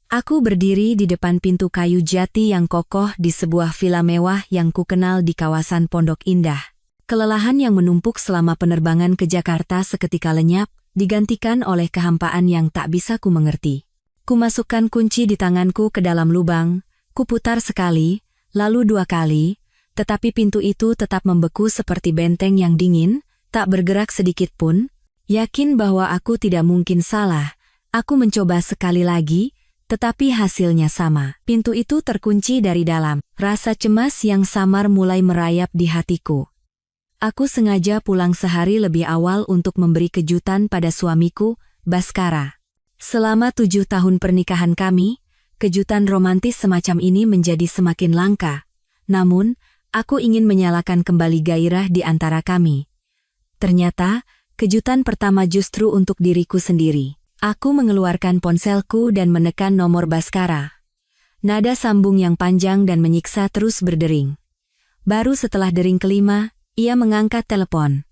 Aku berdiri di depan pintu kayu jati yang kokoh di sebuah villa mewah yang kukenal di kawasan Pondok Indah. Kelelahan yang menumpuk selama penerbangan ke Jakarta seketika lenyap, digantikan oleh kehampaan yang tak bisa ku mengerti. Kumasukkan kunci di tanganku ke dalam lubang, kuputar sekali, lalu 2 kali, tetapi pintu itu tetap membeku seperti benteng yang dingin, tak bergerak sedikit pun. Yakin bahwa aku tidak mungkin salah, aku mencoba sekali lagi, tetapi hasilnya sama. Pintu itu terkunci dari dalam. Rasa cemas yang samar mulai merayap di hatiku. Aku sengaja pulang sehari lebih awal untuk memberi kejutan pada suamiku, Baskara. Selama 7 tahun pernikahan kami, kejutan romantis semacam ini menjadi semakin langka. Namun, aku ingin menyalakan kembali gairah di antara kami. Ternyata, kejutan pertama justru untuk diriku sendiri. Aku mengeluarkan ponselku dan menekan nomor Baskara. Nada sambung yang panjang dan menyiksa terus berdering. Baru setelah dering kelima, ia mengangkat telepon.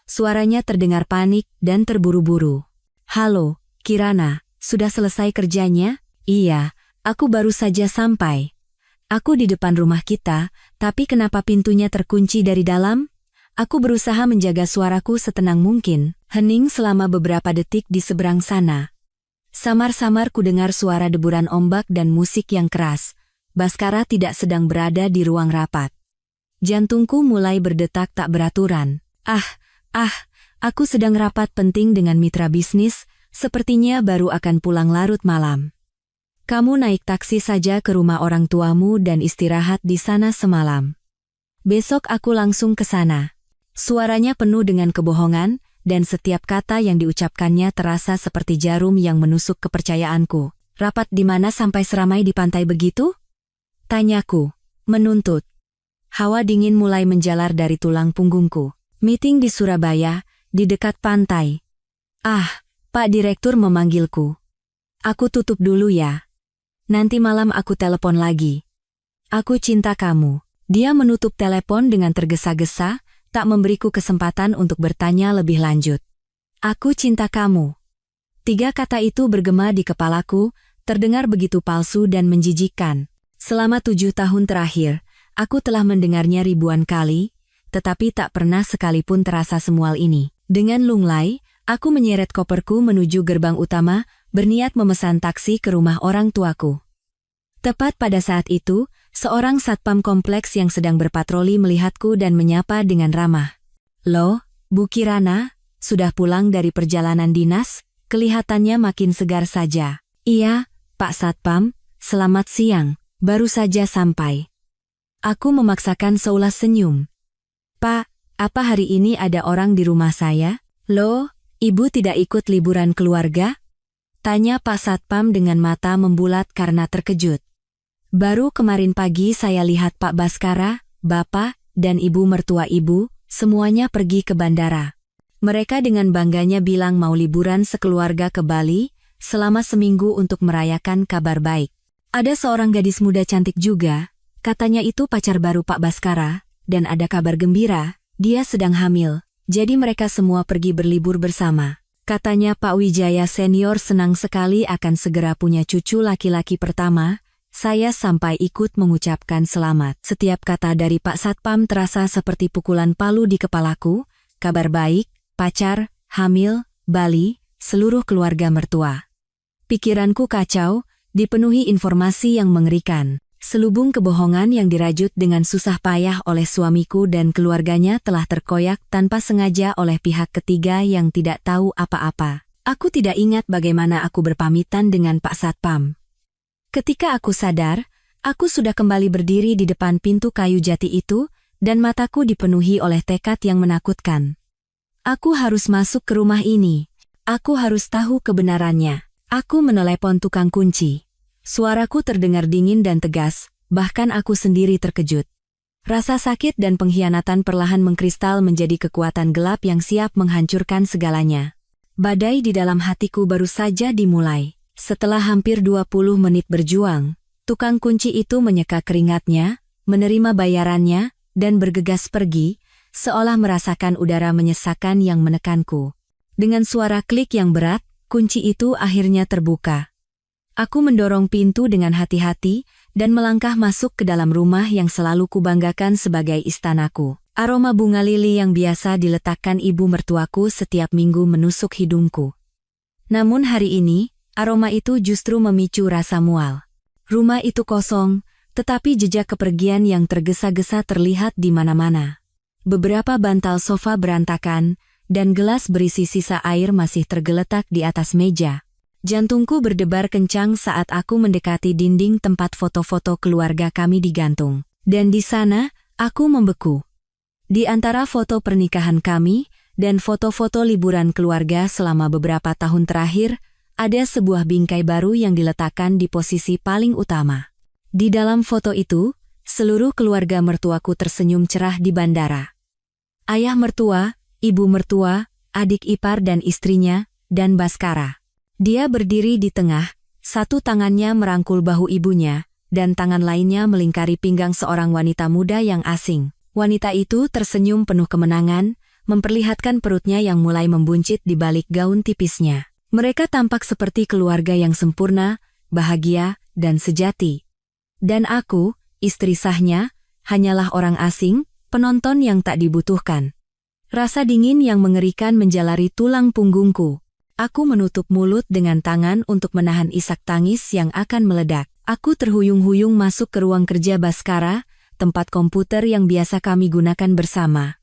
Suaranya terdengar panik dan terburu-buru. "Halo, Kirana, sudah selesai kerjanya?" "Iya, aku baru saja sampai. Aku di depan rumah kita, tapi kenapa pintunya terkunci dari dalam?" Aku berusaha menjaga suaraku setenang mungkin, hening selama beberapa detik di seberang sana. Samar-samar ku dengar suara deburan ombak dan musik yang keras. Baskara tidak sedang berada di ruang rapat. Jantungku mulai berdetak tak beraturan. Aku sedang rapat penting dengan mitra bisnis, sepertinya baru akan pulang larut malam. "Kamu naik taksi saja ke rumah orang tuamu dan istirahat di sana semalam. Besok aku langsung ke sana." Suaranya penuh dengan kebohongan, dan setiap kata yang diucapkannya terasa seperti jarum yang menusuk kepercayaanku. "Rapat di mana sampai seramai di pantai begitu?" tanyaku, menuntut. Hawa dingin mulai menjalar dari tulang punggungku. "Meeting di Surabaya, di dekat pantai." Pak Direktur memanggilku. "Aku tutup dulu ya. Nanti malam aku telepon lagi." "Aku cinta kamu." Dia menutup telepon dengan tergesa-gesa, tak memberiku kesempatan untuk bertanya lebih lanjut. "Aku cinta kamu." 3 kata itu bergema di kepalaku, terdengar begitu palsu dan menjijikkan. Selama 7 tahun terakhir, aku telah mendengarnya ribuan kali, tetapi tak pernah sekalipun terasa semual ini. Dengan lunglai, aku menyeret koperku menuju gerbang utama, berniat memesan taksi ke rumah orang tuaku. Tepat pada saat itu, seorang satpam kompleks yang sedang berpatroli melihatku dan menyapa dengan ramah. "Loh, Bu Kirana, sudah pulang dari perjalanan dinas?" Kelihatannya makin segar saja. "Iya, Pak Satpam, selamat siang, baru saja sampai." Aku memaksakan seulas senyum. "Pak, apa hari ini ada orang di rumah saya?" "Loh, Ibu tidak ikut liburan keluarga?" tanya Pak Satpam dengan mata membulat karena terkejut. "Baru kemarin pagi saya lihat Pak Baskara, Bapak, dan Ibu mertua Ibu, semuanya pergi ke bandara. Mereka dengan bangganya bilang mau liburan sekeluarga ke Bali, selama seminggu untuk merayakan kabar baik. Ada seorang gadis muda cantik juga, katanya itu pacar baru Pak Baskara, dan ada kabar gembira, dia sedang hamil, jadi mereka semua pergi berlibur bersama. Katanya Pak Wijaya senior senang sekali akan segera punya cucu laki-laki pertama." Saya sampai ikut mengucapkan selamat. Setiap kata dari Pak Satpam terasa seperti pukulan palu di kepalaku. Kabar baik, pacar, hamil, Bali, seluruh keluarga mertua. Pikiranku kacau, dipenuhi informasi yang mengerikan. Selubung kebohongan yang dirajut dengan susah payah oleh suamiku dan keluarganya telah terkoyak tanpa sengaja oleh pihak ketiga yang tidak tahu apa-apa. Aku tidak ingat bagaimana aku berpamitan dengan Pak Satpam. Ketika aku sadar, aku sudah kembali berdiri di depan pintu kayu jati itu, dan mataku dipenuhi oleh tekad yang menakutkan. Aku harus masuk ke rumah ini. Aku harus tahu kebenarannya. Aku menelepon tukang kunci. Suaraku terdengar dingin dan tegas, bahkan aku sendiri terkejut. Rasa sakit dan pengkhianatan perlahan mengkristal menjadi kekuatan gelap yang siap menghancurkan segalanya. Badai di dalam hatiku baru saja dimulai. Setelah hampir 20 menit berjuang, tukang kunci itu menyeka keringatnya, menerima bayarannya, dan bergegas pergi, seolah merasakan udara menyesakan yang menekanku. Dengan suara klik yang berat, kunci itu akhirnya terbuka. Aku mendorong pintu dengan hati-hati dan melangkah masuk ke dalam rumah yang selalu kubanggakan sebagai istanaku. Aroma bunga lili yang biasa diletakkan ibu mertuaku setiap minggu menusuk hidungku. Namun hari ini, aroma itu justru memicu rasa mual. Rumah itu kosong, tetapi jejak kepergian yang tergesa-gesa terlihat di mana-mana. Beberapa bantal sofa berantakan, dan gelas berisi sisa air masih tergeletak di atas meja. Jantungku berdebar kencang saat aku mendekati dinding tempat foto-foto keluarga kami digantung. Dan di sana, aku membeku. Di antara foto pernikahan kami dan foto-foto liburan keluarga selama beberapa tahun terakhir, ada sebuah bingkai baru yang diletakkan di posisi paling utama. Di dalam foto itu, seluruh keluarga mertuaku tersenyum cerah di bandara. Ayah mertua, ibu mertua, adik ipar dan istrinya, dan Baskara. Dia berdiri di tengah, satu tangannya merangkul bahu ibunya, dan tangan lainnya melingkari pinggang seorang wanita muda yang asing. Wanita itu tersenyum penuh kemenangan, memperlihatkan perutnya yang mulai membuncit di balik gaun tipisnya. Mereka tampak seperti keluarga yang sempurna, bahagia, dan sejati. Dan aku, istri sahnya, hanyalah orang asing, penonton yang tak dibutuhkan. Rasa dingin yang mengerikan menjalari tulang punggungku. Aku menutup mulut dengan tangan untuk menahan isak tangis yang akan meledak. Aku terhuyung-huyung masuk ke ruang kerja Baskara, tempat komputer yang biasa kami gunakan bersama.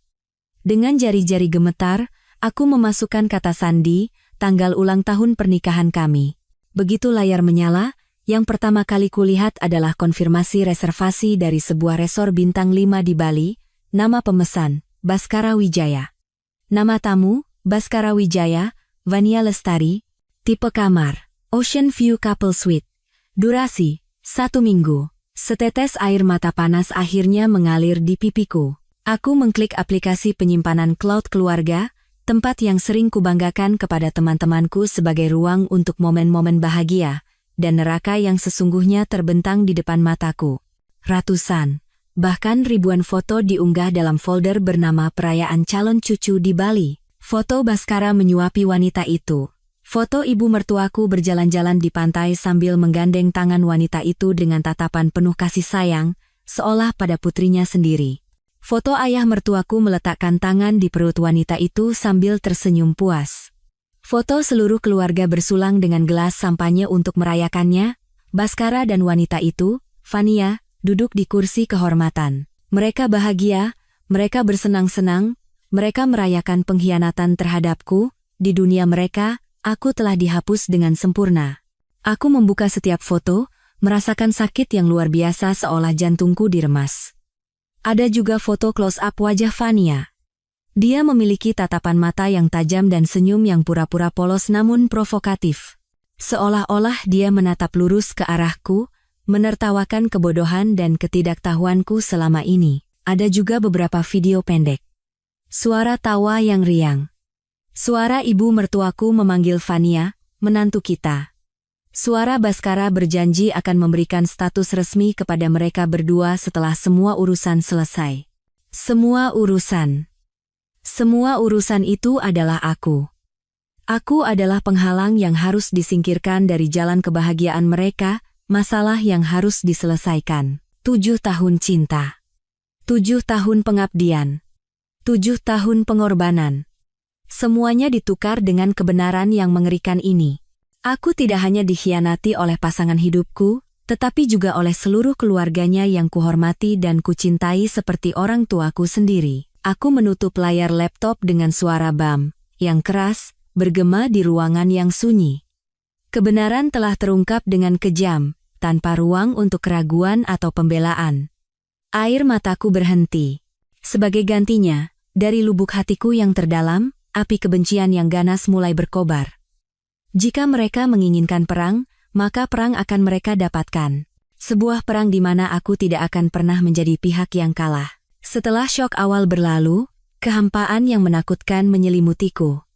Dengan jari-jari gemetar, aku memasukkan kata sandi, tanggal ulang tahun pernikahan kami. Begitu layar menyala, yang pertama kali kulihat adalah konfirmasi reservasi dari sebuah resor bintang 5 di Bali, nama pemesan, Baskara Wijaya. Nama tamu, Baskara Wijaya, Vania Lestari, tipe kamar, Ocean View Couple Suite. Durasi, 1 minggu. Setetes air mata panas akhirnya mengalir di pipiku. Aku mengklik aplikasi penyimpanan cloud keluarga, tempat yang sering kubanggakan kepada teman-temanku sebagai ruang untuk momen-momen bahagia, dan neraka yang sesungguhnya terbentang di depan mataku. Ratusan, bahkan ribuan foto diunggah dalam folder bernama Perayaan Calon Cucu di Bali. Foto Baskara menyuapi wanita itu. Foto ibu mertuaku berjalan-jalan di pantai sambil menggandeng tangan wanita itu dengan tatapan penuh kasih sayang, seolah pada putrinya sendiri. Foto ayah mertuaku meletakkan tangan di perut wanita itu sambil tersenyum puas. Foto seluruh keluarga bersulang dengan gelas sampanye untuk merayakannya. Baskara dan wanita itu, Vania, duduk di kursi kehormatan. Mereka bahagia, mereka bersenang-senang, mereka merayakan pengkhianatan terhadapku. Di dunia mereka, aku telah dihapus dengan sempurna. Aku membuka setiap foto, merasakan sakit yang luar biasa seolah jantungku diremas. Ada juga foto close-up wajah Vania. Dia memiliki tatapan mata yang tajam dan senyum yang pura-pura polos namun provokatif. Seolah-olah dia menatap lurus ke arahku, menertawakan kebodohan dan ketidaktahuanku selama ini. Ada juga beberapa video pendek. Suara tawa yang riang. Suara ibu mertuaku memanggil Vania, menantu kita. Suara Baskara berjanji akan memberikan status resmi kepada mereka berdua setelah semua urusan selesai. Semua urusan. Semua urusan itu adalah aku. Aku adalah penghalang yang harus disingkirkan dari jalan kebahagiaan mereka, masalah yang harus diselesaikan. 7 tahun cinta. 7 tahun pengabdian. 7 tahun pengorbanan. Semuanya ditukar dengan kebenaran yang mengerikan ini. Aku tidak hanya dikhianati oleh pasangan hidupku, tetapi juga oleh seluruh keluarganya yang kuhormati dan kucintai seperti orang tuaku sendiri. Aku menutup layar laptop dengan suara bam, yang keras, bergema di ruangan yang sunyi. Kebenaran telah terungkap dengan kejam, tanpa ruang untuk keraguan atau pembelaan. Air mataku berhenti. Sebagai gantinya, dari lubuk hatiku yang terdalam, api kebencian yang ganas mulai berkobar. Jika mereka menginginkan perang, maka perang akan mereka dapatkan. Sebuah perang di mana aku tidak akan pernah menjadi pihak yang kalah. Setelah syok awal berlalu, kehampaan yang menakutkan menyelimutiku.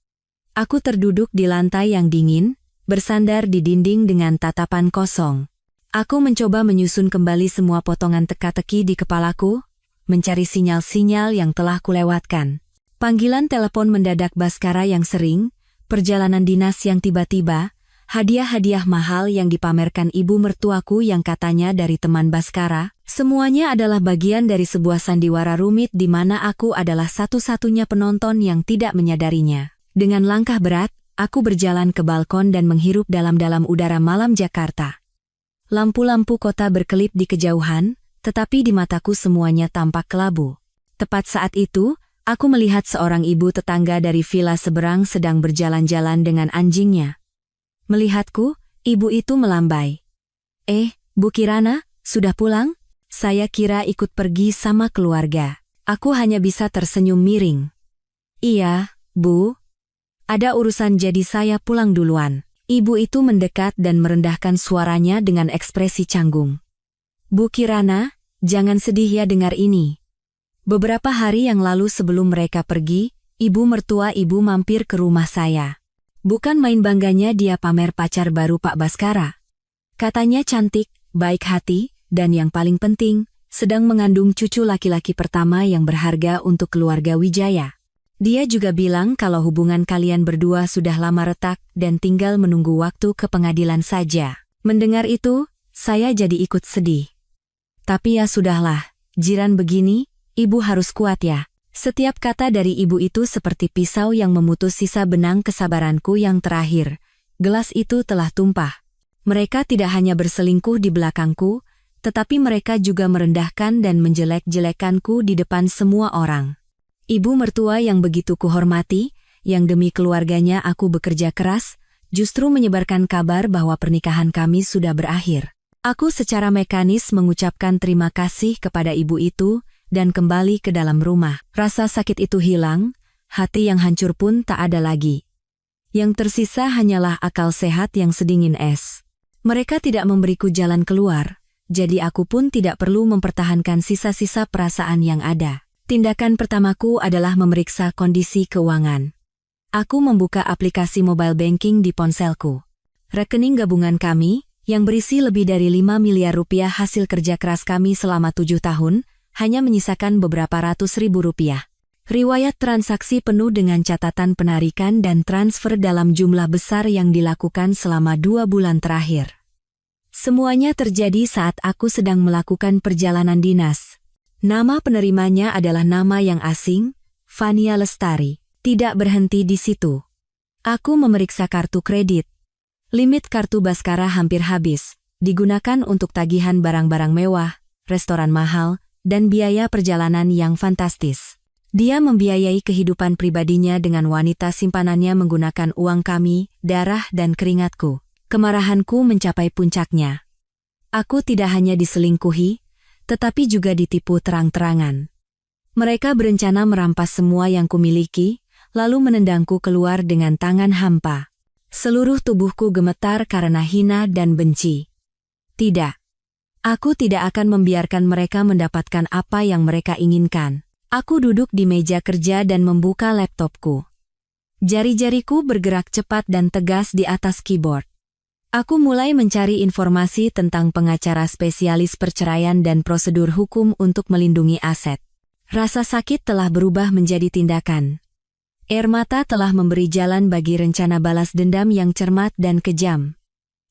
Aku terduduk di lantai yang dingin, bersandar di dinding dengan tatapan kosong. Aku mencoba menyusun kembali semua potongan teka-teki di kepalaku, mencari sinyal-sinyal yang telah kulewatkan. Panggilan telepon mendadak Baskara yang sering, perjalanan dinas yang tiba-tiba, Hadiah-hadiah mahal yang dipamerkan ibu mertuaku yang katanya dari teman Baskara, semuanya adalah bagian dari sebuah sandiwara rumit di mana aku adalah satu-satunya penonton yang tidak menyadarinya. Dengan langkah berat, aku berjalan ke balkon dan menghirup dalam-dalam udara malam Jakarta. Lampu-lampu kota berkelip di kejauhan, tetapi di mataku semuanya tampak kelabu. Tepat saat itu, aku melihat seorang ibu tetangga dari villa seberang sedang berjalan-jalan dengan anjingnya. Melihatku, ibu itu melambai. Bu Kirana, sudah pulang? Saya kira ikut pergi sama keluarga. Aku hanya bisa tersenyum miring. Iya, Bu. Ada urusan jadi saya pulang duluan. Ibu itu mendekat dan merendahkan suaranya dengan ekspresi canggung. Bu Kirana, jangan sedih ya dengar ini. Beberapa hari yang lalu sebelum mereka pergi, ibu mertua ibu mampir ke rumah saya. Bukan main bangganya dia pamer pacar baru Pak Baskara. Katanya cantik, baik hati, dan yang paling penting, sedang mengandung cucu laki-laki pertama yang berharga untuk keluarga Wijaya. Dia juga bilang kalau hubungan kalian berdua sudah lama retak dan tinggal menunggu waktu ke pengadilan saja. Mendengar itu, saya jadi ikut sedih. Tapi ya sudahlah, jiran begini, ibu harus kuat ya. Setiap kata dari ibu itu seperti pisau yang memutus sisa benang kesabaranku yang terakhir. Gelas itu telah tumpah. Mereka tidak hanya berselingkuh di belakangku, tetapi mereka juga merendahkan dan menjelek-jelekanku di depan semua orang. Ibu mertua yang begitu kuhormati, yang demi keluarganya aku bekerja keras, justru menyebarkan kabar bahwa pernikahan kami sudah berakhir. Aku secara mekanis mengucapkan terima kasih kepada ibu itu, dan kembali ke dalam rumah. Rasa sakit itu hilang, hati yang hancur pun tak ada lagi. Yang tersisa hanyalah akal sehat yang sedingin es. Mereka tidak memberiku jalan keluar, jadi aku pun tidak perlu mempertahankan sisa-sisa perasaan yang ada. Tindakan pertamaku adalah memeriksa kondisi keuangan. Aku membuka aplikasi mobile banking di ponselku. Rekening gabungan kami, yang berisi lebih dari 5 miliar rupiah hasil kerja keras kami selama 7 tahun, hanya menyisakan beberapa ratus ribu rupiah. Riwayat transaksi penuh dengan catatan penarikan dan transfer dalam jumlah besar yang dilakukan selama 2 bulan terakhir. Semuanya terjadi saat aku sedang melakukan perjalanan dinas. Nama penerimanya adalah nama yang asing, Fania Lestari. Tidak berhenti di situ. Aku memeriksa kartu kredit. Limit kartu Baskara hampir habis, digunakan untuk tagihan barang-barang mewah, restoran mahal, dan biaya perjalanan yang fantastis. Dia membiayai kehidupan pribadinya dengan wanita simpanannya menggunakan uang kami, darah dan keringatku. Kemarahanku mencapai puncaknya. Aku tidak hanya diselingkuhi, tetapi juga ditipu terang-terangan. Mereka berencana merampas semua yang kumiliki, lalu menendangku keluar dengan tangan hampa. Seluruh tubuhku gemetar karena hina dan benci. Tidak. Aku tidak akan membiarkan mereka mendapatkan apa yang mereka inginkan. Aku duduk di meja kerja dan membuka laptopku. Jari-jariku bergerak cepat dan tegas di atas keyboard. Aku mulai mencari informasi tentang pengacara spesialis perceraian dan prosedur hukum untuk melindungi aset. Rasa sakit telah berubah menjadi tindakan. Air mata telah memberi jalan bagi rencana balas dendam yang cermat dan kejam.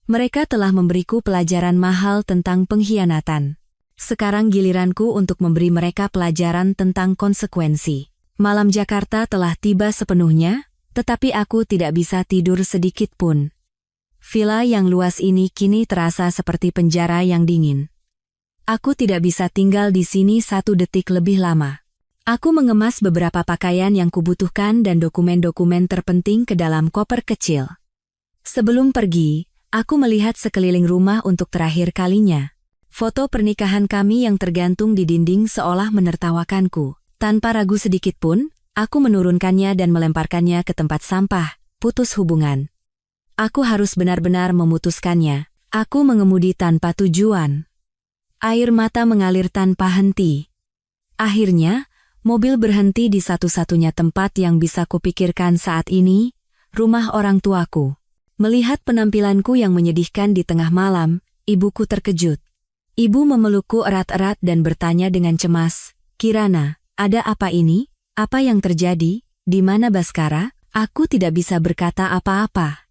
Mereka telah memberiku pelajaran mahal tentang pengkhianatan. Sekarang giliranku untuk memberi mereka pelajaran tentang konsekuensi. Malam Jakarta telah tiba sepenuhnya, tetapi aku tidak bisa tidur sedikit pun. Villa yang luas ini kini terasa seperti penjara yang dingin. Aku tidak bisa tinggal di sini 1 detik lebih lama. Aku mengemas beberapa pakaian yang kubutuhkan dan dokumen-dokumen terpenting ke dalam koper kecil. Sebelum pergi, aku melihat sekeliling rumah untuk terakhir kalinya. Foto pernikahan kami yang tergantung di dinding seolah menertawakanku. Tanpa ragu sedikit pun, aku menurunkannya dan melemparkannya ke tempat sampah. Putus hubungan. Aku harus benar-benar memutuskannya. Aku mengemudi tanpa tujuan. Air mata mengalir tanpa henti. Akhirnya, mobil berhenti di satu-satunya tempat yang bisa kupikirkan saat ini, rumah orang tuaku. Melihat penampilanku yang menyedihkan di tengah malam, ibuku terkejut. Ibu memelukku erat-erat dan bertanya dengan cemas, "Kirana, ada apa ini? Apa yang terjadi? Di mana Baskara?" Aku tidak bisa berkata apa-apa.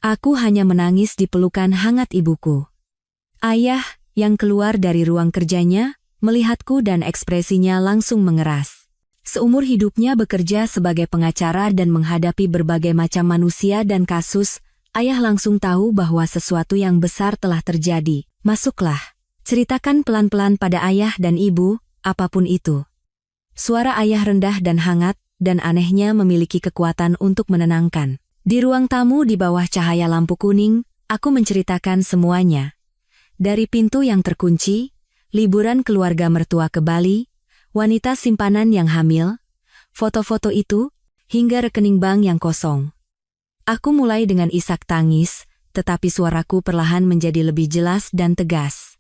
Aku hanya menangis di pelukan hangat ibuku. Ayah, yang keluar dari ruang kerjanya, melihatku dan ekspresinya langsung mengeras. Seumur hidupnya bekerja sebagai pengacara dan menghadapi berbagai macam manusia dan kasus, ayah langsung tahu bahwa sesuatu yang besar telah terjadi. Masuklah. Ceritakan pelan-pelan pada ayah dan ibu, apapun itu. Suara ayah rendah dan hangat, dan anehnya memiliki kekuatan untuk menenangkan. Di ruang tamu di bawah cahaya lampu kuning, aku menceritakan semuanya. Dari pintu yang terkunci, liburan keluarga mertua ke Bali, wanita simpanan yang hamil, foto-foto itu, hingga rekening bank yang kosong. Aku mulai dengan isak tangis, tetapi suaraku perlahan menjadi lebih jelas dan tegas.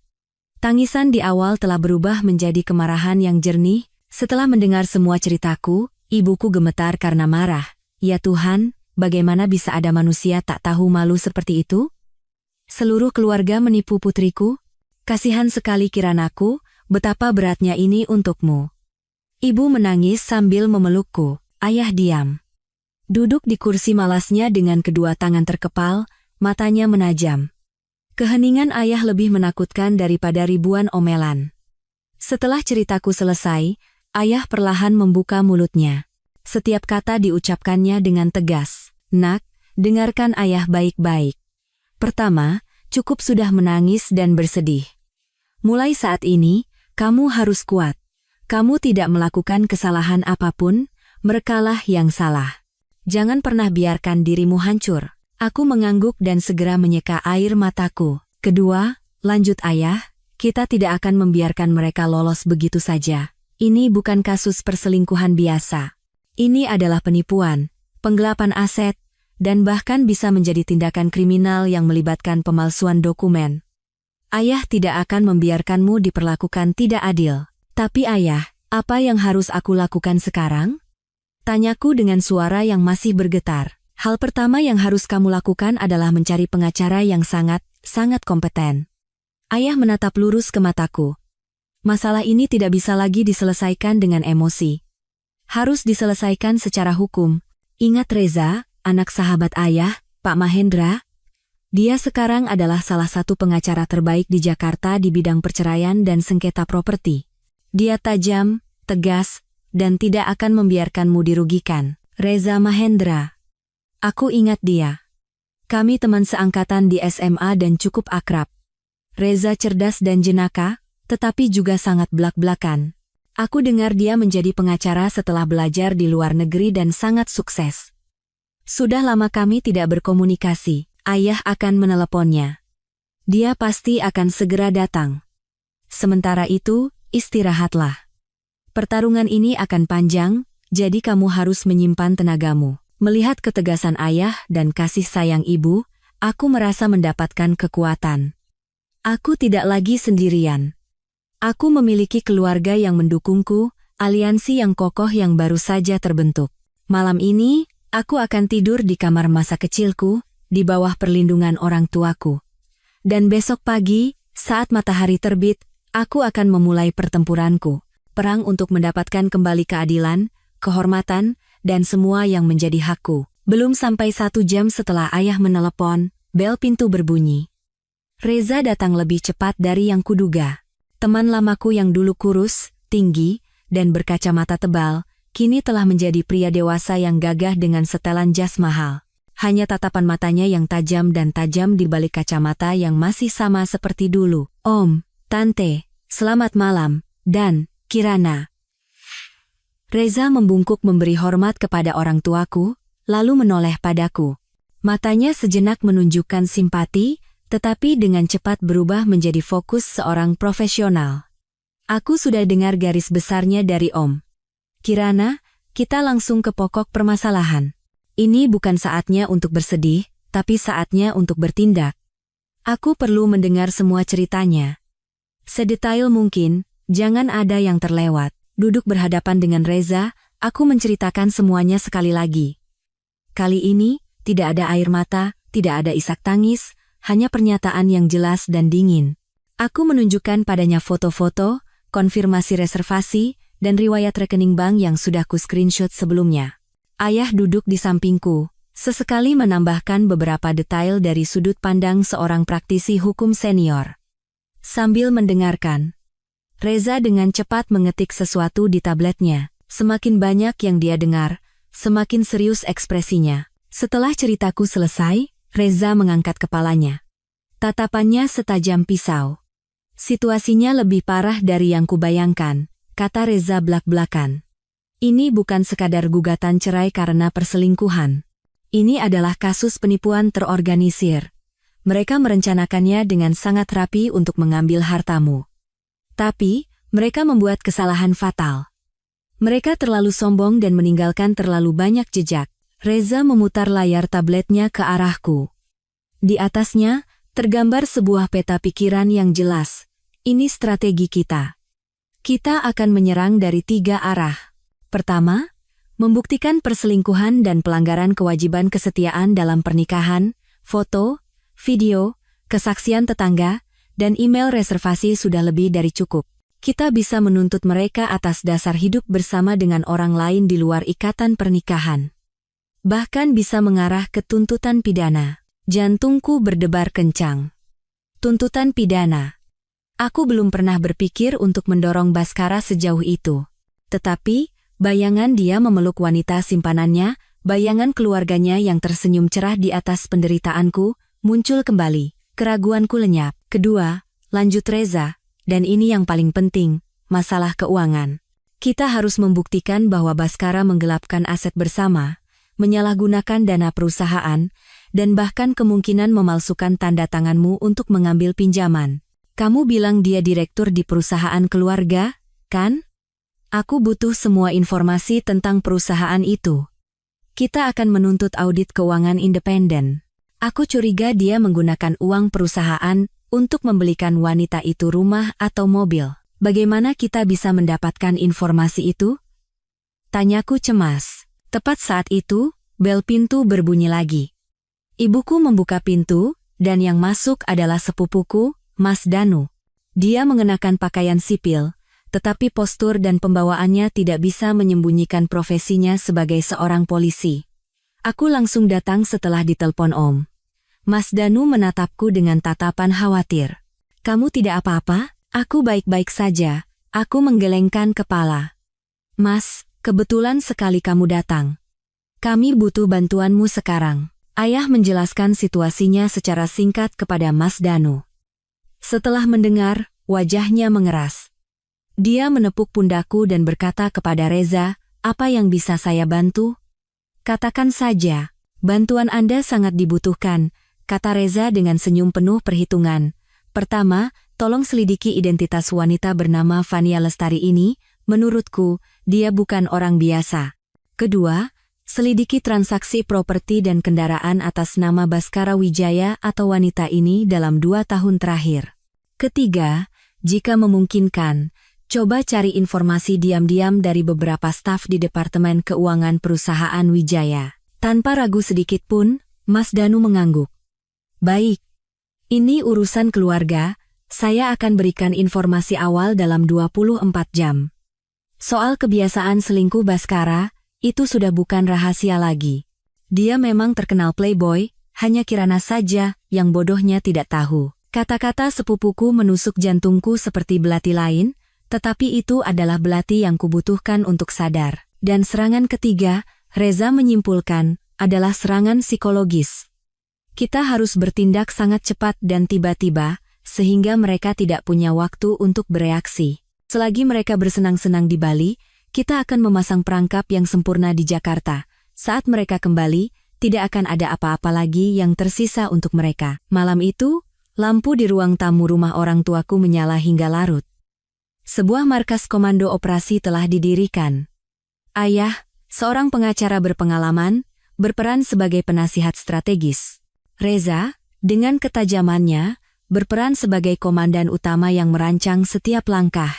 Tangisan di awal telah berubah menjadi kemarahan yang jernih. Setelah mendengar semua ceritaku, ibuku gemetar karena marah. Ya Tuhan, bagaimana bisa ada manusia tak tahu malu seperti itu? Seluruh keluarga menipu putriku? Kasihan sekali Kiranaku, betapa beratnya ini untukmu. Ibu menangis sambil memelukku. Ayah diam. Duduk di kursi malasnya dengan kedua tangan terkepal, matanya menajam. Keheningan ayah lebih menakutkan daripada ribuan omelan. Setelah ceritaku selesai, ayah perlahan membuka mulutnya. Setiap kata diucapkannya dengan tegas. Nak, dengarkan ayah baik-baik. Pertama, cukup sudah menangis dan bersedih. Mulai saat ini, kamu harus kuat. Kamu tidak melakukan kesalahan apapun, merekalah yang salah. Jangan pernah biarkan dirimu hancur. Aku mengangguk dan segera menyeka air mataku. Kedua, lanjut ayah, kita tidak akan membiarkan mereka lolos begitu saja. Ini bukan kasus perselingkuhan biasa. Ini adalah penipuan, penggelapan aset, dan bahkan bisa menjadi tindakan kriminal yang melibatkan pemalsuan dokumen. Ayah tidak akan membiarkanmu diperlakukan tidak adil. Tapi ayah, apa yang harus aku lakukan sekarang? Tanyaku dengan suara yang masih bergetar. Hal pertama yang harus kamu lakukan adalah mencari pengacara yang sangat kompeten. Ayah menatap lurus ke mataku. Masalah ini tidak bisa lagi diselesaikan dengan emosi. Harus diselesaikan secara hukum. Ingat Reza, anak sahabat ayah, Pak Mahendra. Dia sekarang adalah salah satu pengacara terbaik di Jakarta di bidang perceraian dan sengketa properti. Dia tajam, tegas, dan tidak akan membiarkanmu dirugikan. Reza Mahendra. Aku ingat dia. Kami teman seangkatan di SMA dan cukup akrab. Reza cerdas dan jenaka, tetapi juga sangat blak-blakan. Aku dengar dia menjadi pengacara setelah belajar di luar negeri dan sangat sukses. Sudah lama kami tidak berkomunikasi. Ayah akan meneleponnya. Dia pasti akan segera datang. Sementara itu, istirahatlah. Pertarungan ini akan panjang, jadi kamu harus menyimpan tenagamu. Melihat ketegasan ayah dan kasih sayang ibu, aku merasa mendapatkan kekuatan. Aku tidak lagi sendirian. Aku memiliki keluarga yang mendukungku, aliansi yang kokoh yang baru saja terbentuk. Malam ini, aku akan tidur di kamar masa kecilku, di bawah perlindungan orang tuaku. Dan besok pagi, saat matahari terbit, aku akan memulai pertempuranku. Perang untuk mendapatkan kembali keadilan, kehormatan, dan semua yang menjadi hakku. Belum sampai 1 jam setelah ayah menelepon, bel pintu berbunyi. Reza datang lebih cepat dari yang kuduga. Teman lamaku yang dulu kurus, tinggi, dan berkacamata tebal, kini telah menjadi pria dewasa yang gagah dengan setelan jas mahal. Hanya tatapan matanya yang tajam dan tajam di balik kacamata yang masih sama seperti dulu. Om, Tante, selamat malam, dan Kirana. Reza membungkuk memberi hormat kepada orang tuaku, lalu menoleh padaku. Matanya sejenak menunjukkan simpati, tetapi dengan cepat berubah menjadi fokus seorang profesional. Aku sudah dengar garis besarnya dari Om. Kirana, kita langsung ke pokok permasalahan. Ini bukan saatnya untuk bersedih, tapi saatnya untuk bertindak. Aku perlu mendengar semua ceritanya. Sedetail mungkin, jangan ada yang terlewat. Duduk berhadapan dengan Reza, aku menceritakan semuanya sekali lagi. Kali ini, tidak ada air mata, tidak ada isak tangis, hanya pernyataan yang jelas dan dingin. Aku menunjukkan padanya foto-foto, konfirmasi reservasi, dan riwayat rekening bank yang sudah ku screenshot sebelumnya. Ayah duduk di sampingku, Sesekali menambahkan beberapa detail dari sudut pandang seorang praktisi hukum senior. Sambil mendengarkan, Reza dengan cepat mengetik sesuatu di tabletnya. Semakin banyak yang dia dengar, semakin serius ekspresinya. Setelah ceritaku selesai, Reza mengangkat kepalanya. Tatapannya setajam pisau. Situasinya lebih parah dari yang kubayangkan, kata Reza belak-belakan. Ini bukan sekadar gugatan cerai karena perselingkuhan. Ini adalah kasus penipuan terorganisir. Mereka merencanakannya dengan sangat rapi untuk mengambil hartamu. Tapi, mereka membuat kesalahan fatal. Mereka terlalu sombong dan meninggalkan terlalu banyak jejak. Reza memutar layar tabletnya ke arahku. Di atasnya, tergambar sebuah peta pikiran yang jelas. Ini strategi kita. Kita akan menyerang dari 3 arah. Pertama, membuktikan perselingkuhan dan pelanggaran kewajiban kesetiaan dalam pernikahan, foto, video, kesaksian tetangga, dan email reservasi sudah lebih dari cukup. Kita bisa menuntut mereka atas dasar hidup bersama dengan orang lain di luar ikatan pernikahan. Bahkan bisa mengarah ke tuntutan pidana. Jantungku berdebar kencang. Tuntutan pidana. Aku belum pernah berpikir untuk mendorong Baskara sejauh itu. Tetapi, bayangan dia memeluk wanita simpanannya, bayangan keluarganya yang tersenyum cerah di atas penderitaanku, muncul kembali. Keraguanku lenyap. Kedua, lanjut Reza, dan ini yang paling penting, masalah keuangan. Kita harus membuktikan bahwa Baskara menggelapkan aset bersama, menyalahgunakan dana perusahaan, dan bahkan kemungkinan memalsukan tanda tanganmu untuk mengambil pinjaman. Kamu bilang dia direktur di perusahaan keluarga, kan? Aku butuh semua informasi tentang perusahaan itu. Kita akan menuntut audit keuangan independen. Aku curiga dia menggunakan uang perusahaan untuk membelikan wanita itu rumah atau mobil. Bagaimana kita bisa mendapatkan informasi itu? Tanyaku cemas. Tepat saat itu, bel pintu berbunyi lagi. Ibuku membuka pintu, dan yang masuk adalah sepupuku, Mas Danu. Dia mengenakan pakaian sipil, tetapi postur dan pembawaannya tidak bisa menyembunyikan profesinya sebagai seorang polisi. Aku langsung datang setelah ditelepon Om. Mas Danu menatapku dengan tatapan khawatir. Kamu tidak apa-apa? Aku baik-baik saja. Aku menggelengkan kepala. Mas, kebetulan sekali kamu datang. Kami butuh bantuanmu sekarang. Ayah menjelaskan situasinya secara singkat kepada Mas Danu. Setelah mendengar, wajahnya mengeras. Dia menepuk pundakku dan berkata kepada Reza, apa yang bisa saya bantu? Katakan saja, bantuan Anda sangat dibutuhkan, kata Reza dengan senyum penuh perhitungan. Pertama, tolong selidiki identitas wanita bernama Fania Lestari ini, menurutku, dia bukan orang biasa. Kedua, selidiki transaksi properti dan kendaraan atas nama Baskara Wijaya atau wanita ini dalam 2 tahun terakhir. Ketiga, jika memungkinkan, coba cari informasi diam-diam dari beberapa staf di Departemen Keuangan Perusahaan Wijaya. Tanpa ragu sedikit pun, Mas Danu mengangguk. Baik, ini urusan keluarga, saya akan berikan informasi awal dalam 24 jam. Soal kebiasaan selingkuh Baskara, itu sudah bukan rahasia lagi. Dia memang terkenal playboy, hanya Kirana saja yang bodohnya tidak tahu. Kata-kata sepupuku menusuk jantungku seperti belati lain, tetapi itu adalah belati yang kubutuhkan untuk sadar. Dan serangan ketiga, Reza menyimpulkan, adalah serangan psikologis. Kita harus bertindak sangat cepat dan tiba-tiba, sehingga mereka tidak punya waktu untuk bereaksi. Selagi mereka bersenang-senang di Bali, kita akan memasang perangkap yang sempurna di Jakarta. Saat mereka kembali, tidak akan ada apa-apa lagi yang tersisa untuk mereka. Malam itu, lampu di ruang tamu rumah orang tuaku menyala hingga larut. Sebuah markas komando operasi telah didirikan. Ayah, seorang pengacara berpengalaman, berperan sebagai penasihat strategis. Reza, dengan ketajamannya, berperan sebagai komandan utama yang merancang setiap langkah.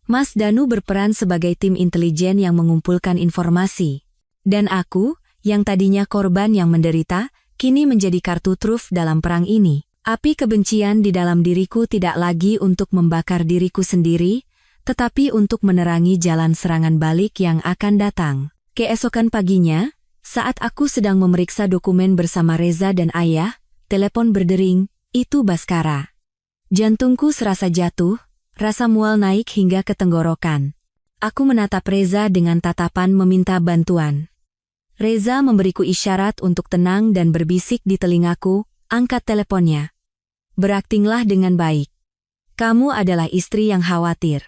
Mas Danu berperan sebagai tim intelijen yang mengumpulkan informasi. Dan aku, yang tadinya korban yang menderita, kini menjadi kartu truf dalam perang ini. Api kebencian di dalam diriku tidak lagi untuk membakar diriku sendiri, tetapi untuk menerangi jalan serangan balik yang akan datang. Keesokan paginya, Saat aku sedang memeriksa dokumen bersama Reza dan ayah, telepon berdering, itu Baskara. Jantungku serasa jatuh, rasa mual naik hingga ke tenggorokan. Aku menatap Reza dengan tatapan meminta bantuan. Reza memberiku isyarat untuk tenang dan berbisik di telingaku, angkat teleponnya. Beraktinglah dengan baik. Kamu adalah istri yang khawatir.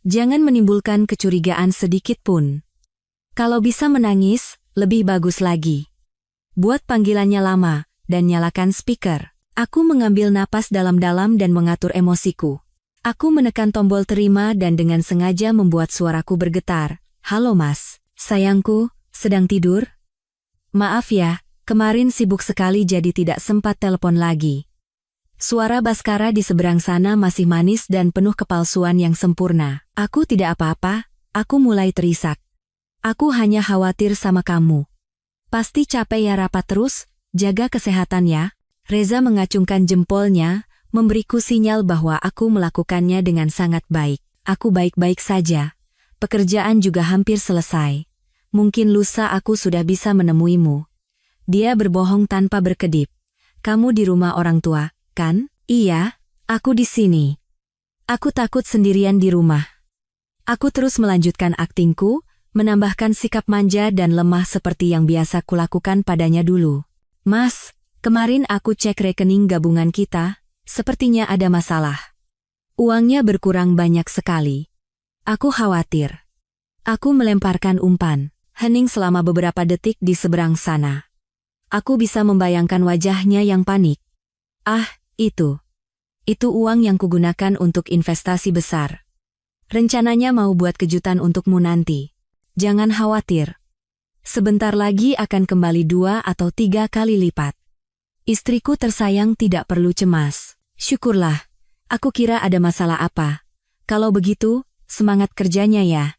Jangan menimbulkan kecurigaan sedikit pun. Kalau bisa menangis, lebih bagus lagi. Buat panggilannya lama, dan nyalakan speaker. Aku mengambil napas dalam-dalam dan mengatur emosiku. Aku menekan tombol terima dan dengan sengaja membuat suaraku bergetar. Halo mas, sayangku, sedang tidur? Maaf ya, kemarin sibuk sekali jadi tidak sempat telepon lagi. Suara Baskara di seberang sana masih manis dan penuh kepalsuan yang sempurna. Aku tidak apa-apa, aku mulai terisak. Aku hanya khawatir sama kamu. Pasti capek ya rapat terus, jaga kesehatan ya. Reza mengacungkan jempolnya, memberiku sinyal bahwa aku melakukannya dengan sangat baik. Aku baik-baik saja. Pekerjaan juga hampir selesai. Mungkin lusa aku sudah bisa menemuimu. Dia berbohong tanpa berkedip. Kamu di rumah orang tua, kan? Iya, aku di sini. Aku takut sendirian di rumah. Aku terus melanjutkan aktingku, menambahkan sikap manja dan lemah seperti yang biasa kulakukan padanya dulu. Mas, kemarin aku cek rekening gabungan kita, sepertinya ada masalah. Uangnya berkurang banyak sekali. Aku khawatir. Aku melemparkan umpan, hening selama beberapa detik di seberang sana. Aku bisa membayangkan wajahnya yang panik. Ah, itu uang yang kugunakan untuk investasi besar. Rencananya mau buat kejutan untukmu nanti. Jangan khawatir. Sebentar lagi akan kembali 2 atau 3 kali lipat. Istriku tersayang tidak perlu cemas. Syukurlah, aku kira ada masalah apa. Kalau begitu, semangat kerjanya ya.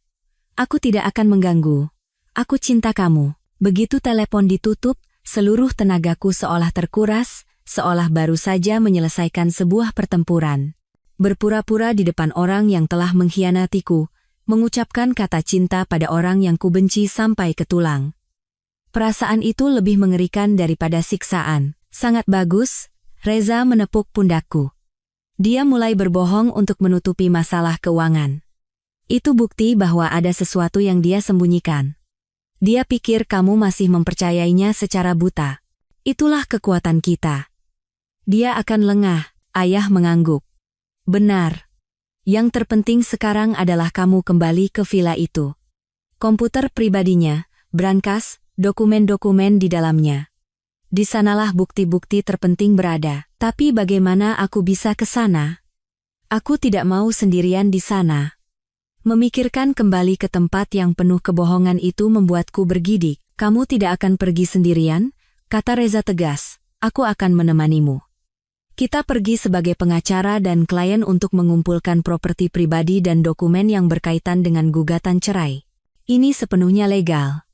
Aku tidak akan mengganggu. Aku cinta kamu. Begitu telepon ditutup, seluruh tenagaku seolah terkuras, seolah baru saja menyelesaikan sebuah pertempuran. Berpura-pura di depan orang yang telah mengkhianatiku, mengucapkan kata cinta pada orang yang kubenci sampai ke tulang. Perasaan itu lebih mengerikan daripada siksaan. Sangat bagus, Reza menepuk pundakku. Dia mulai berbohong untuk menutupi masalah keuangan. Itu bukti bahwa ada sesuatu yang dia sembunyikan. Dia pikir kamu masih mempercayainya secara buta. Itulah kekuatan kita. Dia akan lengah, ayah mengangguk. Benar. Yang terpenting sekarang adalah kamu kembali ke villa itu. Komputer pribadinya, brankas, dokumen-dokumen di dalamnya. Di sanalah bukti-bukti terpenting berada. Tapi bagaimana aku bisa ke sana? Aku tidak mau sendirian di sana. Memikirkan kembali ke tempat yang penuh kebohongan itu membuatku bergidik. Kamu tidak akan pergi sendirian, kata Reza tegas. Aku akan menemanimu. Kita pergi sebagai pengacara dan klien untuk mengumpulkan properti pribadi dan dokumen yang berkaitan dengan gugatan cerai. Ini sepenuhnya legal.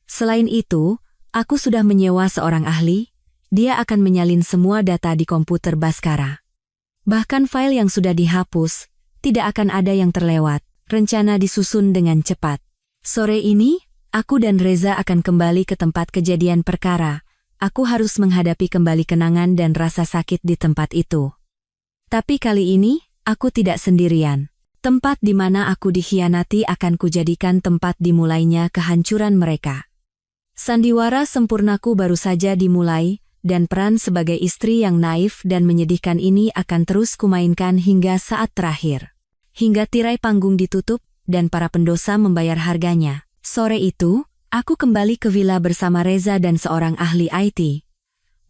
Selain itu, aku sudah menyewa seorang ahli. Dia akan menyalin semua data di komputer Baskara. Bahkan file yang sudah dihapus, tidak akan ada yang terlewat. Rencana disusun dengan cepat. Sore ini, aku dan Reza akan kembali ke tempat kejadian perkara. Aku harus menghadapi kembali kenangan dan rasa sakit di tempat itu. Tapi kali ini, aku tidak sendirian. Tempat di mana aku dikhianati akan kujadikan tempat dimulainya kehancuran mereka. Sandiwara sempurnaku baru saja dimulai, dan peran sebagai istri yang naif dan menyedihkan ini akan terus kumainkan hingga saat terakhir. Hingga tirai panggung ditutup, dan para pendosa membayar harganya. Sore itu, aku kembali ke villa bersama Reza dan seorang ahli IT.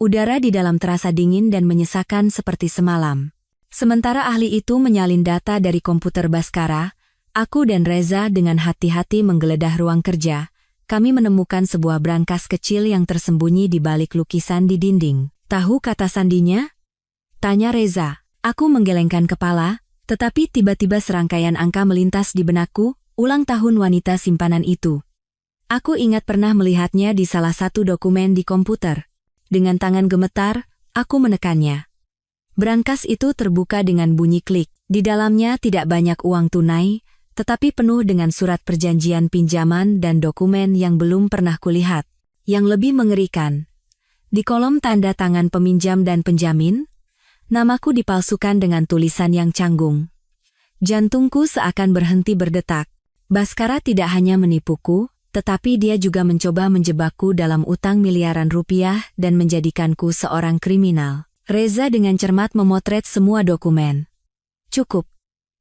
Udara di dalam terasa dingin dan menyesakan seperti semalam. Sementara ahli itu menyalin data dari komputer Baskara, aku dan Reza dengan hati-hati menggeledah ruang kerja. Kami menemukan sebuah brankas kecil yang tersembunyi di balik lukisan di dinding. Tahu kata sandinya? Tanya Reza. Aku menggelengkan kepala, tetapi tiba-tiba serangkaian angka melintas di benakku, ulang tahun wanita simpanan itu. Aku ingat pernah melihatnya di salah satu dokumen di komputer. Dengan tangan gemetar, aku menekannya. Brankas itu terbuka dengan bunyi klik. Di dalamnya tidak banyak uang tunai, tetapi penuh dengan surat perjanjian pinjaman dan dokumen yang belum pernah kulihat. yang lebih mengerikan. Di kolom tanda tangan peminjam dan penjamin, namaku dipalsukan dengan tulisan yang canggung. Jantungku seakan berhenti berdetak. Baskara tidak hanya menipuku, tetapi dia juga mencoba menjebakku dalam utang miliaran rupiah dan menjadikanku seorang kriminal. Reza dengan cermat memotret semua dokumen. Cukup.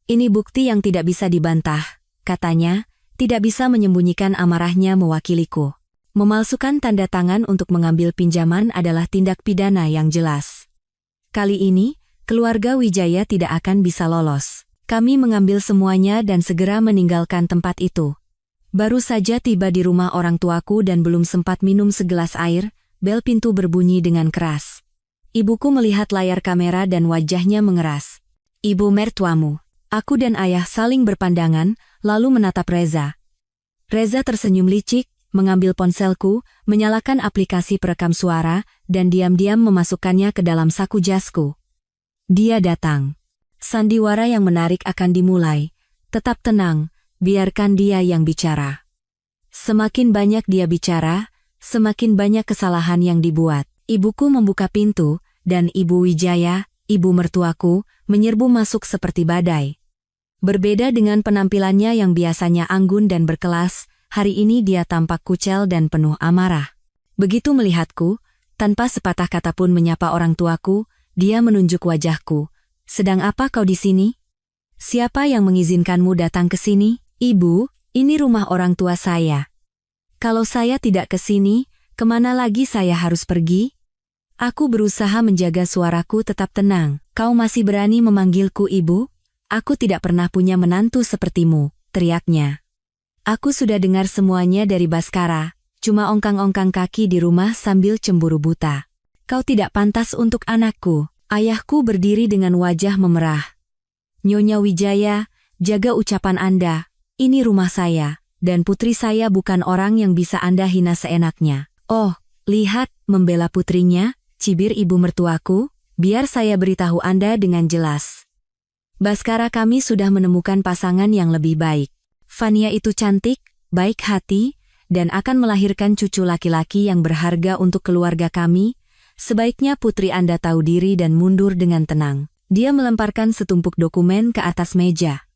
Ini bukti yang tidak bisa dibantah, katanya, tidak bisa menyembunyikan amarahnya mewakiliku. Memalsukan tanda tangan untuk mengambil pinjaman adalah tindak pidana yang jelas. Kali ini, keluarga Wijaya tidak akan bisa lolos. Kami mengambil semuanya dan segera meninggalkan tempat itu. Baru saja tiba di rumah orang tuaku dan belum sempat minum segelas air, bel pintu berbunyi dengan keras. Ibuku melihat layar kamera dan wajahnya mengeras. Ibu mertuamu. Aku dan ayah saling berpandangan, lalu menatap Reza. Reza tersenyum licik, mengambil ponselku, menyalakan aplikasi perekam suara, dan diam-diam memasukkannya ke dalam saku jasku. Dia datang. Sandiwara yang menarik akan dimulai. Tetap tenang, biarkan dia yang bicara. Semakin banyak dia bicara, semakin banyak kesalahan yang dibuat. Ibuku membuka pintu, dan Ibu Wijaya, ibu mertuaku, menyerbu masuk seperti badai. Berbeda dengan penampilannya yang biasanya anggun dan berkelas, hari ini dia tampak kucel dan penuh amarah. Begitu melihatku, tanpa sepatah kata pun menyapa orang tuaku, dia menunjuk wajahku. Sedang apa kau di sini? Siapa yang mengizinkanmu datang ke sini? Ibu, ini rumah orang tua saya. Kalau saya tidak ke sini, kemana lagi saya harus pergi? Aku berusaha menjaga suaraku tetap tenang. Kau masih berani memanggilku ibu? Aku tidak pernah punya menantu sepertimu, teriaknya. Aku sudah dengar semuanya dari Baskara, cuma ongkang-ongkang kaki di rumah sambil cemburu buta. Kau tidak pantas untuk anakku. Ayahku berdiri dengan wajah memerah. Nyonya Wijaya, jaga ucapan Anda. Ini rumah saya, dan putri saya bukan orang yang bisa Anda hina seenaknya. Oh, lihat, membela putrinya, cibir ibu mertuaku, biar saya beritahu Anda dengan jelas. Baskara, kami sudah menemukan pasangan yang lebih baik. Fania itu cantik, baik hati, dan akan melahirkan cucu laki-laki yang berharga untuk keluarga kami. Sebaiknya putri Anda tahu diri dan mundur dengan tenang. Dia melemparkan setumpuk dokumen ke atas meja.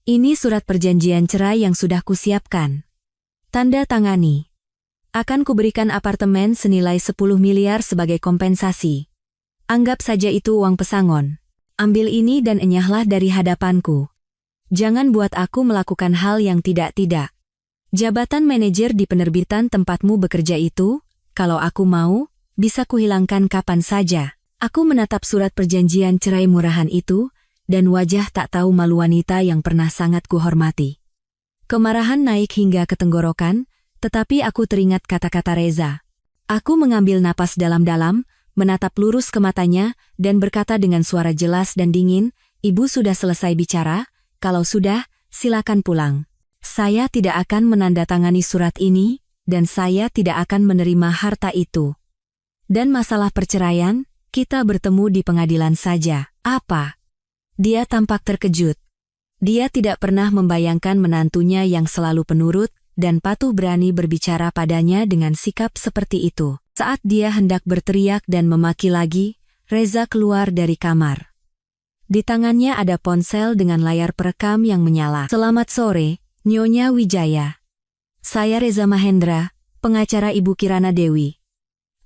Ini surat perjanjian cerai yang sudah kusiapkan. Tanda tangani. Akan kuberikan apartemen senilai 10 miliar sebagai kompensasi. Anggap saja itu uang pesangon. Ambil ini dan enyahlah dari hadapanku. Jangan buat aku melakukan hal yang tidak-tidak. Jabatan manajer di penerbitan tempatmu bekerja itu, kalau aku mau, bisa kuhilangkan kapan saja. Aku menatap surat perjanjian cerai murahan itu, dan wajah tak tahu malu wanita yang pernah sangat kuhormati. Kemarahan naik hingga ke tenggorokan, tetapi aku teringat kata-kata Reza. Aku mengambil napas dalam-dalam, menatap lurus ke matanya, dan berkata dengan suara jelas dan dingin, Ibu sudah selesai bicara, kalau sudah, silakan pulang. Saya tidak akan menandatangani surat ini, dan saya tidak akan menerima harta itu. Dan masalah perceraian, kita bertemu di pengadilan saja. Apa? Dia tampak terkejut. Dia tidak pernah membayangkan menantunya yang selalu penurut dan patuh berani berbicara padanya dengan sikap seperti itu. Saat dia hendak berteriak dan memaki lagi, Reza keluar dari kamar. Di tangannya ada ponsel dengan layar perekam yang menyala. Selamat sore, Nyonya Wijaya. Saya Reza Mahendra, pengacara Ibu Kirana Dewi.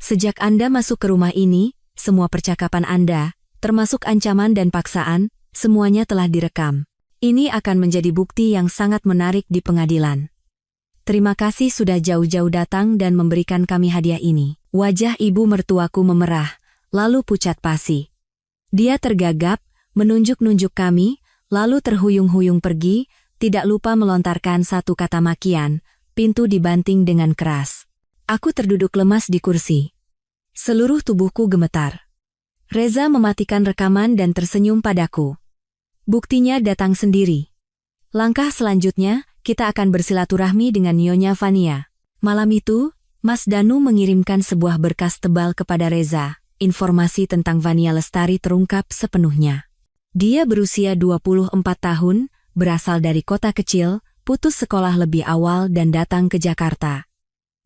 Sejak Anda masuk ke rumah ini, semua percakapan Anda, termasuk ancaman dan paksaan, semuanya telah direkam. Ini akan menjadi bukti yang sangat menarik di pengadilan. Terima kasih sudah jauh-jauh datang dan memberikan kami hadiah ini. Wajah ibu mertuaku memerah, lalu pucat pasi. Dia tergagap, menunjuk-nunjuk kami, lalu terhuyung-huyung pergi, tidak lupa melontarkan satu kata makian. Pintu dibanting dengan keras. Aku terduduk lemas di kursi. Seluruh tubuhku gemetar. Reza mematikan rekaman dan tersenyum padaku. Buktinya datang sendiri. Langkah selanjutnya, kita akan bersilaturahmi dengan Nyonya Fania. Malam itu, Mas Danu mengirimkan sebuah berkas tebal kepada Reza. Informasi tentang Fania Lestari terungkap sepenuhnya. Dia berusia 24 tahun, berasal dari kota kecil, putus sekolah lebih awal dan datang ke Jakarta.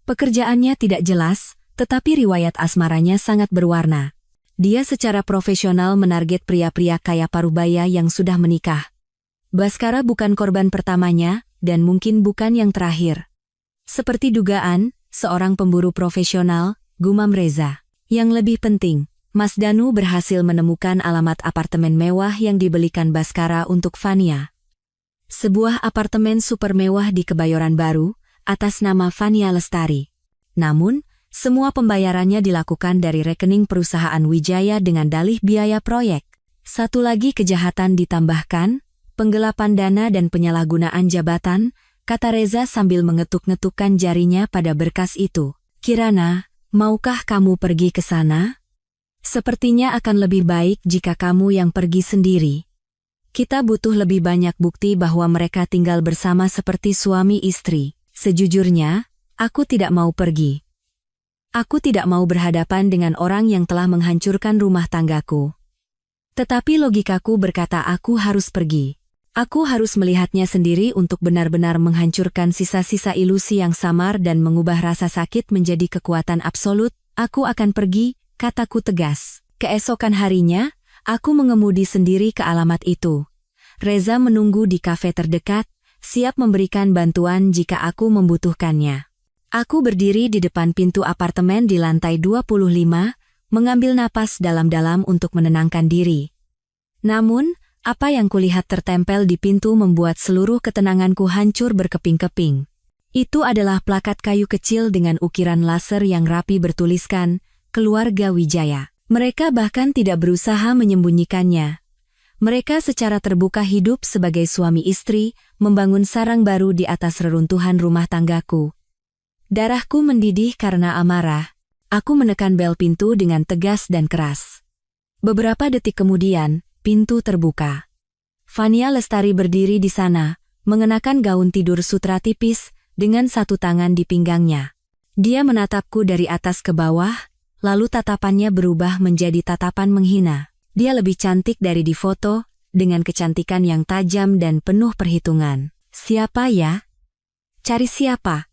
Pekerjaannya tidak jelas, tetapi riwayat asmaranya sangat berwarna. Dia secara profesional menarget pria-pria kaya parubaya yang sudah menikah. Baskara bukan korban pertamanya, dan mungkin bukan yang terakhir. Seperti dugaan, seorang pemburu profesional, gumam Reza. Yang lebih penting, Mas Danu berhasil menemukan alamat apartemen mewah yang dibelikan Baskara untuk Fania. Sebuah apartemen super mewah di Kebayoran Baru, atas nama Fania Lestari. Namun, semua pembayarannya dilakukan dari rekening perusahaan Wijaya dengan dalih biaya proyek. Satu lagi kejahatan ditambahkan, penggelapan dana dan penyalahgunaan jabatan, kata Reza sambil mengetuk-ngetukkan jarinya pada berkas itu. Kirana, maukah kamu pergi ke sana? Sepertinya akan lebih baik jika kamu yang pergi sendiri. Kita butuh lebih banyak bukti bahwa mereka tinggal bersama seperti suami istri. Sejujurnya, aku tidak mau pergi. Aku tidak mau berhadapan dengan orang yang telah menghancurkan rumah tanggaku. Tetapi logikaku berkata aku harus pergi. Aku harus melihatnya sendiri untuk benar-benar menghancurkan sisa-sisa ilusi yang samar dan mengubah rasa sakit menjadi kekuatan absolut. Aku akan pergi, kataku tegas. Keesokan harinya, aku mengemudi sendiri ke alamat itu. Reza menunggu di kafe terdekat, siap memberikan bantuan jika aku membutuhkannya. Aku berdiri di depan pintu apartemen di lantai 25, mengambil napas dalam-dalam untuk menenangkan diri. Namun, apa yang kulihat tertempel di pintu membuat seluruh ketenanganku hancur berkeping-keping. Itu adalah plakat kayu kecil dengan ukiran laser yang rapi bertuliskan, Keluarga Wijaya. Mereka bahkan tidak berusaha menyembunyikannya. Mereka secara terbuka hidup sebagai suami istri, membangun sarang baru di atas reruntuhan rumah tanggaku. Darahku mendidih karena amarah. Aku menekan bel pintu dengan tegas dan keras. Beberapa detik kemudian, pintu terbuka. Fania Lestari berdiri di sana, mengenakan gaun tidur sutra tipis, dengan satu tangan di pinggangnya. Dia menatapku dari atas ke bawah, lalu tatapannya berubah menjadi tatapan menghina. Dia lebih cantik dari di foto, dengan kecantikan yang tajam dan penuh perhitungan. Siapa ya? Cari siapa?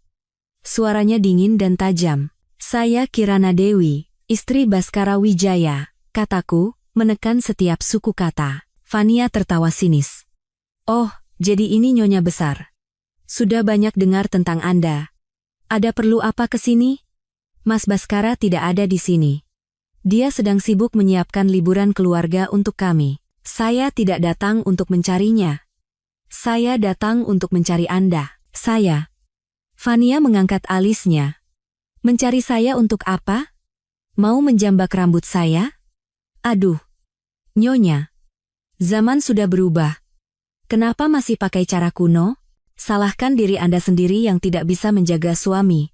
Suaranya dingin dan tajam. Saya Kirana Dewi, istri Baskara Wijaya, kataku, menekan setiap suku kata. Fania tertawa sinis. Oh, jadi ini nyonya besar. Sudah banyak dengar tentang Anda. Ada perlu apa ke sini? Mas Baskara tidak ada di sini. Dia sedang sibuk menyiapkan liburan keluarga untuk kami. Saya tidak datang untuk mencarinya. Saya datang untuk mencari Anda. Saya. Fania mengangkat alisnya. Mencari saya untuk apa? Mau menjambak rambut saya? Aduh. Nyonya. Zaman sudah berubah. Kenapa masih pakai cara kuno? Salahkan diri Anda sendiri yang tidak bisa menjaga suami.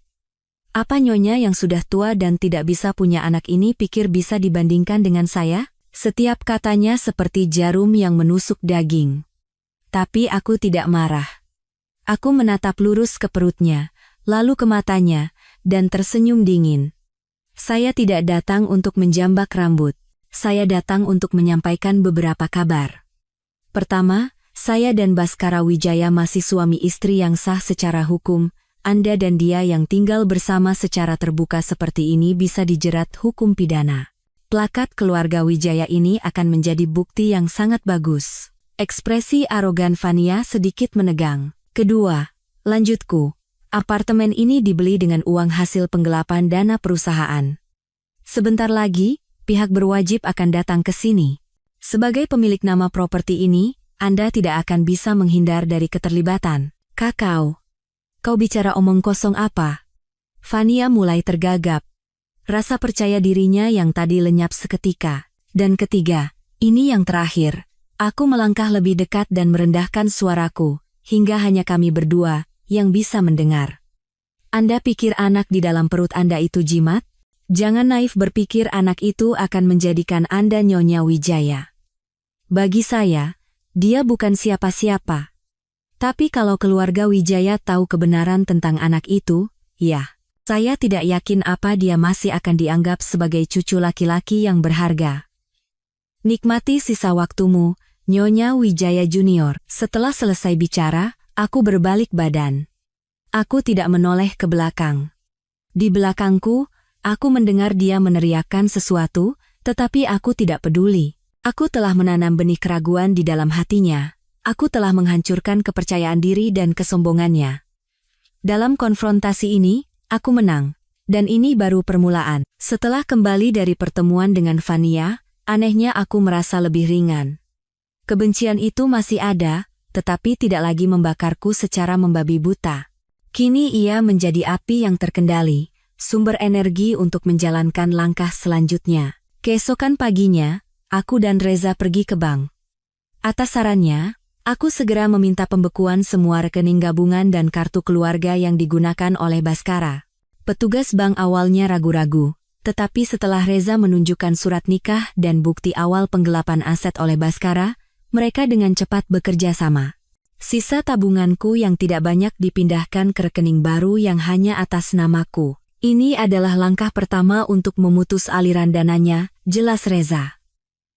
Apa nyonya yang sudah tua dan tidak bisa punya anak ini pikir bisa dibandingkan dengan saya? Setiap katanya seperti jarum yang menusuk daging. Tapi aku tidak marah. Aku menatap lurus ke perutnya, lalu ke matanya, dan tersenyum dingin. Saya tidak datang untuk menjambak rambut. Saya datang untuk menyampaikan beberapa kabar. Pertama, saya dan Baskara Wijaya masih suami istri yang sah secara hukum. Anda dan dia yang tinggal bersama secara terbuka seperti ini bisa dijerat hukum pidana. Plakat keluarga Wijaya ini akan menjadi bukti yang sangat bagus. Ekspresi arogan Fania sedikit menegang. Kedua, lanjutku, apartemen ini dibeli dengan uang hasil penggelapan dana perusahaan. Sebentar lagi, pihak berwajib akan datang ke sini. Sebagai pemilik nama properti ini, Anda tidak akan bisa menghindar dari keterlibatan. Kakao. Kau bicara omong kosong apa? Fania mulai tergagap. Rasa percaya dirinya yang tadi lenyap seketika. Dan ketiga, ini yang terakhir. Aku melangkah lebih dekat dan merendahkan suaraku. Hingga hanya kami berdua yang bisa mendengar. Anda pikir anak di dalam perut Anda itu jimat? Jangan naif berpikir anak itu akan menjadikan Anda Nyonya Wijaya. Bagi saya, dia bukan siapa-siapa. Tapi kalau keluarga Wijaya tahu kebenaran tentang anak itu, ya, saya tidak yakin apa dia masih akan dianggap sebagai cucu laki-laki yang berharga. Nikmati sisa waktumu, Nyonya Wijaya Junior. Setelah selesai bicara, aku berbalik badan. Aku tidak menoleh ke belakang. Di belakangku, aku mendengar dia meneriakkan sesuatu, tetapi aku tidak peduli. Aku telah menanam benih keraguan di dalam hatinya. Aku telah menghancurkan kepercayaan diri dan kesombongannya. Dalam konfrontasi ini, aku menang. Dan ini baru permulaan. Setelah kembali dari pertemuan dengan Vania, anehnya aku merasa lebih ringan. Kebencian itu masih ada, tetapi tidak lagi membakarku secara membabi buta. Kini ia menjadi api yang terkendali, sumber energi untuk menjalankan langkah selanjutnya. Keesokan paginya, aku dan Reza pergi ke bank. Atas sarannya, aku segera meminta pembekuan semua rekening gabungan dan kartu keluarga yang digunakan oleh Baskara. Petugas bank awalnya ragu-ragu, tetapi setelah Reza menunjukkan surat nikah dan bukti awal penggelapan aset oleh Baskara, mereka dengan cepat bekerja sama. Sisa tabunganku yang tidak banyak dipindahkan ke rekening baru yang hanya atas namaku. Ini adalah langkah pertama untuk memutus aliran dananya, jelas Reza.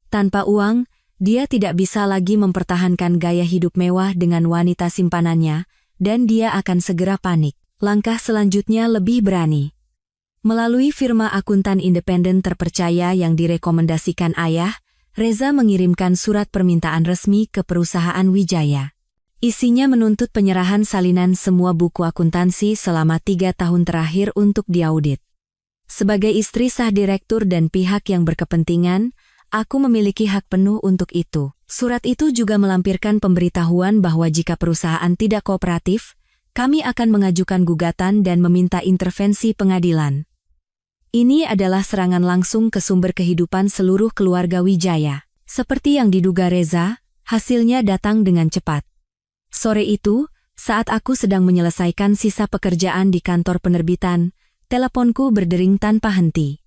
Tanpa uang, dia tidak bisa lagi mempertahankan gaya hidup mewah dengan wanita simpanannya, dan dia akan segera panik. Langkah selanjutnya lebih berani. Melalui firma akuntan independen terpercaya yang direkomendasikan ayah, Reza mengirimkan surat permintaan resmi ke perusahaan Wijaya. Isinya menuntut penyerahan salinan semua buku akuntansi selama 3 tahun terakhir untuk diaudit. Sebagai istri sah direktur dan pihak yang berkepentingan, aku memiliki hak penuh untuk itu. Surat itu juga melampirkan pemberitahuan bahwa jika perusahaan tidak kooperatif, kami akan mengajukan gugatan dan meminta intervensi pengadilan. Ini adalah serangan langsung ke sumber kehidupan seluruh keluarga Wijaya. Seperti yang diduga Reza, hasilnya datang dengan cepat. Sore itu, saat aku sedang menyelesaikan sisa pekerjaan di kantor penerbitan, teleponku berdering tanpa henti.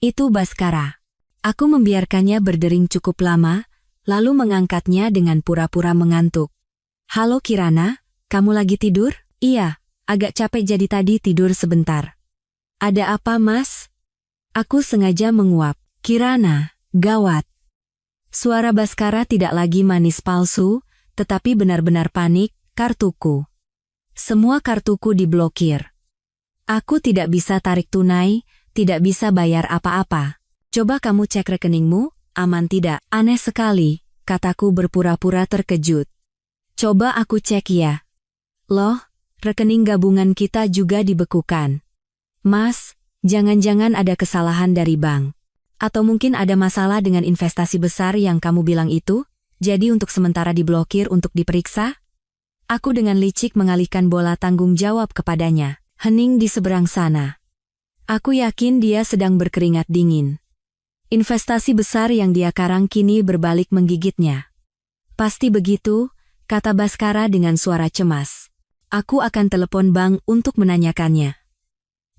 Itu Baskara. Aku membiarkannya berdering cukup lama, lalu mengangkatnya dengan pura-pura mengantuk. Halo Kirana, kamu lagi tidur? Iya, agak capek jadi tadi tidur sebentar. Ada apa Mas? Aku sengaja menguap. Kirana, gawat. Suara Baskara tidak lagi manis palsu, tetapi benar-benar panik, kartuku. Semua kartuku diblokir. Aku tidak bisa tarik tunai, tidak bisa bayar apa-apa. Coba kamu cek rekeningmu, aman tidak? Aneh sekali, kataku berpura-pura terkejut. Coba aku cek ya. Loh, rekening gabungan kita juga dibekukan. Mas, jangan-jangan ada kesalahan dari bank. Atau mungkin ada masalah dengan investasi besar yang kamu bilang itu, jadi untuk sementara diblokir untuk diperiksa? Aku dengan licik mengalihkan bola tanggung jawab kepadanya. Hening di seberang sana. Aku yakin dia sedang berkeringat dingin. Investasi besar yang dia karang kini berbalik menggigitnya. Pasti begitu, kata Baskara dengan suara cemas. Aku akan telepon bank untuk menanyakannya.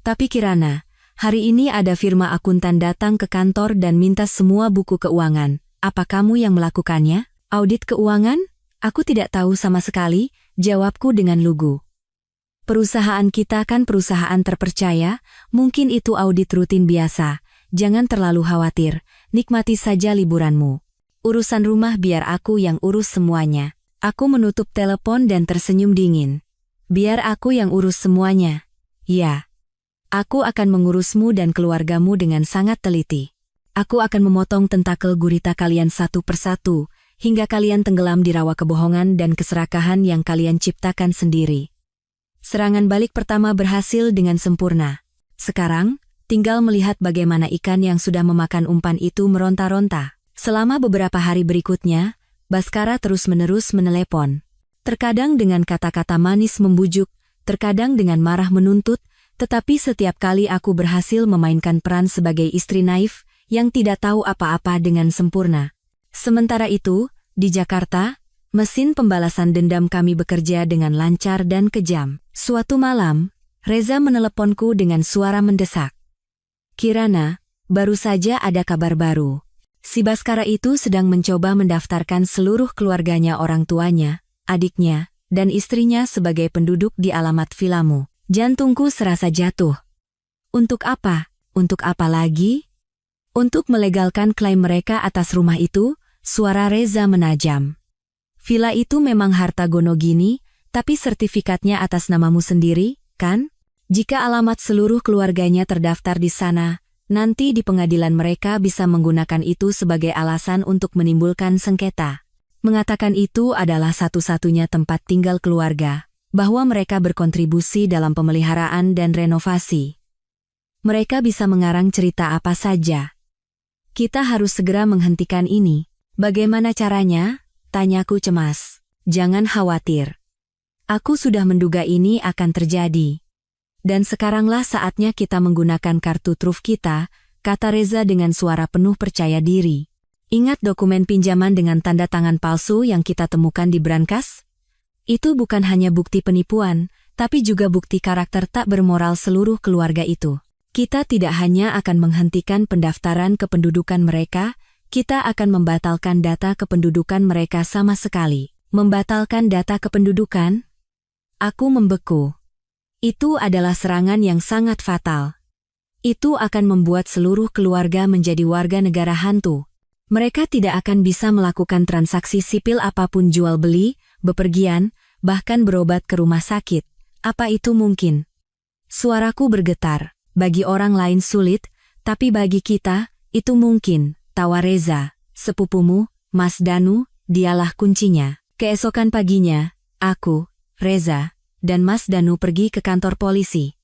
Tapi Kirana, hari ini ada firma akuntan datang ke kantor dan minta semua buku keuangan. Apa kamu yang melakukannya? Audit keuangan? Aku tidak tahu sama sekali, jawabku dengan lugu. Perusahaan kita kan perusahaan terpercaya, mungkin itu audit rutin biasa. Jangan terlalu khawatir, nikmati saja liburanmu. Urusan rumah biar aku yang urus semuanya. Aku menutup telepon dan tersenyum dingin. Biar aku yang urus semuanya. Ya. Aku akan mengurusmu dan keluargamu dengan sangat teliti. Aku akan memotong tentakel gurita kalian satu persatu, hingga kalian tenggelam di rawa kebohongan dan keserakahan yang kalian ciptakan sendiri. Serangan balik pertama berhasil dengan sempurna. Sekarang, tinggal melihat bagaimana ikan yang sudah memakan umpan itu meronta-ronta. Selama beberapa hari berikutnya, Baskara terus-menerus menelepon. Terkadang dengan kata-kata manis membujuk, terkadang dengan marah menuntut, tetapi setiap kali aku berhasil memainkan peran sebagai istri naif yang tidak tahu apa-apa dengan sempurna. Sementara itu, di Jakarta, mesin pembalasan dendam kami bekerja dengan lancar dan kejam. Suatu malam, Reza meneleponku dengan suara mendesak. Kirana, baru saja ada kabar baru. Si Baskara itu sedang mencoba mendaftarkan seluruh keluarganya, orang tuanya, adiknya, dan istrinya sebagai penduduk di alamat vilamu. Jantungku serasa jatuh. Untuk apa? Untuk apa lagi? Untuk melegalkan klaim mereka atas rumah itu, suara Reza menajam. Villa itu memang harta Gonogini, tapi sertifikatnya atas namamu sendiri, kan? Jika alamat seluruh keluarganya terdaftar di sana, nanti di pengadilan mereka bisa menggunakan itu sebagai alasan untuk menimbulkan sengketa. Mengatakan itu adalah satu-satunya tempat tinggal keluarga, bahwa mereka berkontribusi dalam pemeliharaan dan renovasi. Mereka bisa mengarang cerita apa saja. Kita harus segera menghentikan ini. Bagaimana caranya? Tanyaku cemas. Jangan khawatir. Aku sudah menduga ini akan terjadi. Dan sekaranglah saatnya kita menggunakan kartu truf kita, kata Reza dengan suara penuh percaya diri. Ingat dokumen pinjaman dengan tanda tangan palsu yang kita temukan di brankas? Itu bukan hanya bukti penipuan, tapi juga bukti karakter tak bermoral seluruh keluarga itu. Kita tidak hanya akan menghentikan pendaftaran kependudukan mereka, kita akan membatalkan data kependudukan mereka sama sekali. Membatalkan data kependudukan? Aku membeku. Itu adalah serangan yang sangat fatal. Itu akan membuat seluruh keluarga menjadi warga negara hantu. Mereka tidak akan bisa melakukan transaksi sipil apapun jual beli, bepergian, bahkan berobat ke rumah sakit. Apa itu mungkin? Suaraku bergetar. Bagi orang lain sulit, tapi bagi kita, itu mungkin, tawa Reza. Sepupumu, Mas Danu, dialah kuncinya. Keesokan paginya, aku, Reza, dan Mas Danu pergi ke kantor polisi.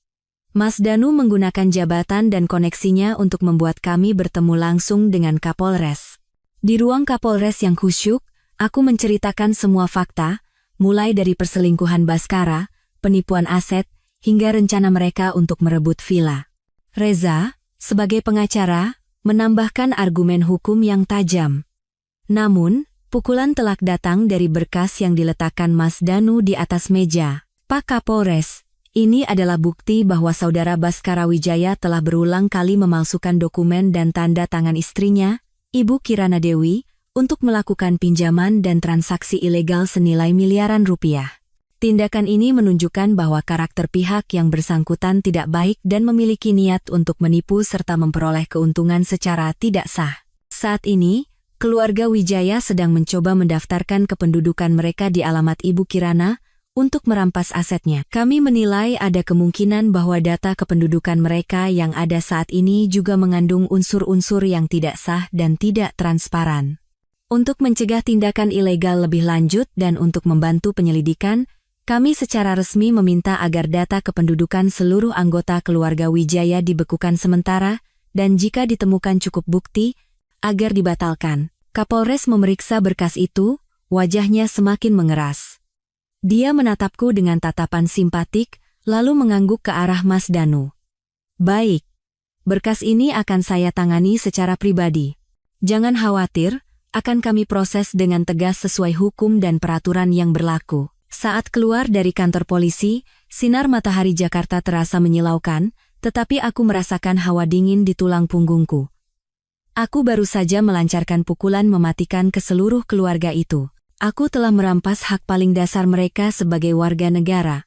Mas Danu menggunakan jabatan dan koneksinya untuk membuat kami bertemu langsung dengan Kapolres. Di ruang Kapolres yang khusyuk, aku menceritakan semua fakta, mulai dari perselingkuhan Baskara, penipuan aset, hingga rencana mereka untuk merebut villa. Reza, sebagai pengacara, menambahkan argumen hukum yang tajam. Namun, pukulan telak datang dari berkas yang diletakkan Mas Danu di atas meja. Pak Kapolres, ini adalah bukti bahwa saudara Baskara Wijaya telah berulang kali memalsukan dokumen dan tanda tangan istrinya, Ibu Kirana Dewi, untuk melakukan pinjaman dan transaksi ilegal senilai miliaran rupiah. Tindakan ini menunjukkan bahwa karakter pihak yang bersangkutan tidak baik dan memiliki niat untuk menipu serta memperoleh keuntungan secara tidak sah. Saat ini, keluarga Wijaya sedang mencoba mendaftarkan kependudukan mereka di alamat Ibu Kirana, untuk merampas asetnya. Kami menilai ada kemungkinan bahwa data kependudukan mereka yang ada saat ini juga mengandung unsur-unsur yang tidak sah dan tidak transparan. Untuk mencegah tindakan ilegal lebih lanjut dan untuk membantu penyelidikan, kami secara resmi meminta agar data kependudukan seluruh anggota keluarga Wijaya dibekukan sementara, dan jika ditemukan cukup bukti, agar dibatalkan. Kapolres memeriksa berkas itu, wajahnya semakin mengeras. Dia menatapku dengan tatapan simpatik, lalu mengangguk ke arah Mas Danu. Baik, berkas ini akan saya tangani secara pribadi. Jangan khawatir, akan kami proses dengan tegas sesuai hukum dan peraturan yang berlaku. Saat keluar dari kantor polisi, sinar matahari Jakarta terasa menyilaukan, tetapi aku merasakan hawa dingin di tulang punggungku. Aku baru saja melancarkan pukulan mematikan ke seluruh keluarga itu. Aku telah merampas hak paling dasar mereka sebagai warga negara.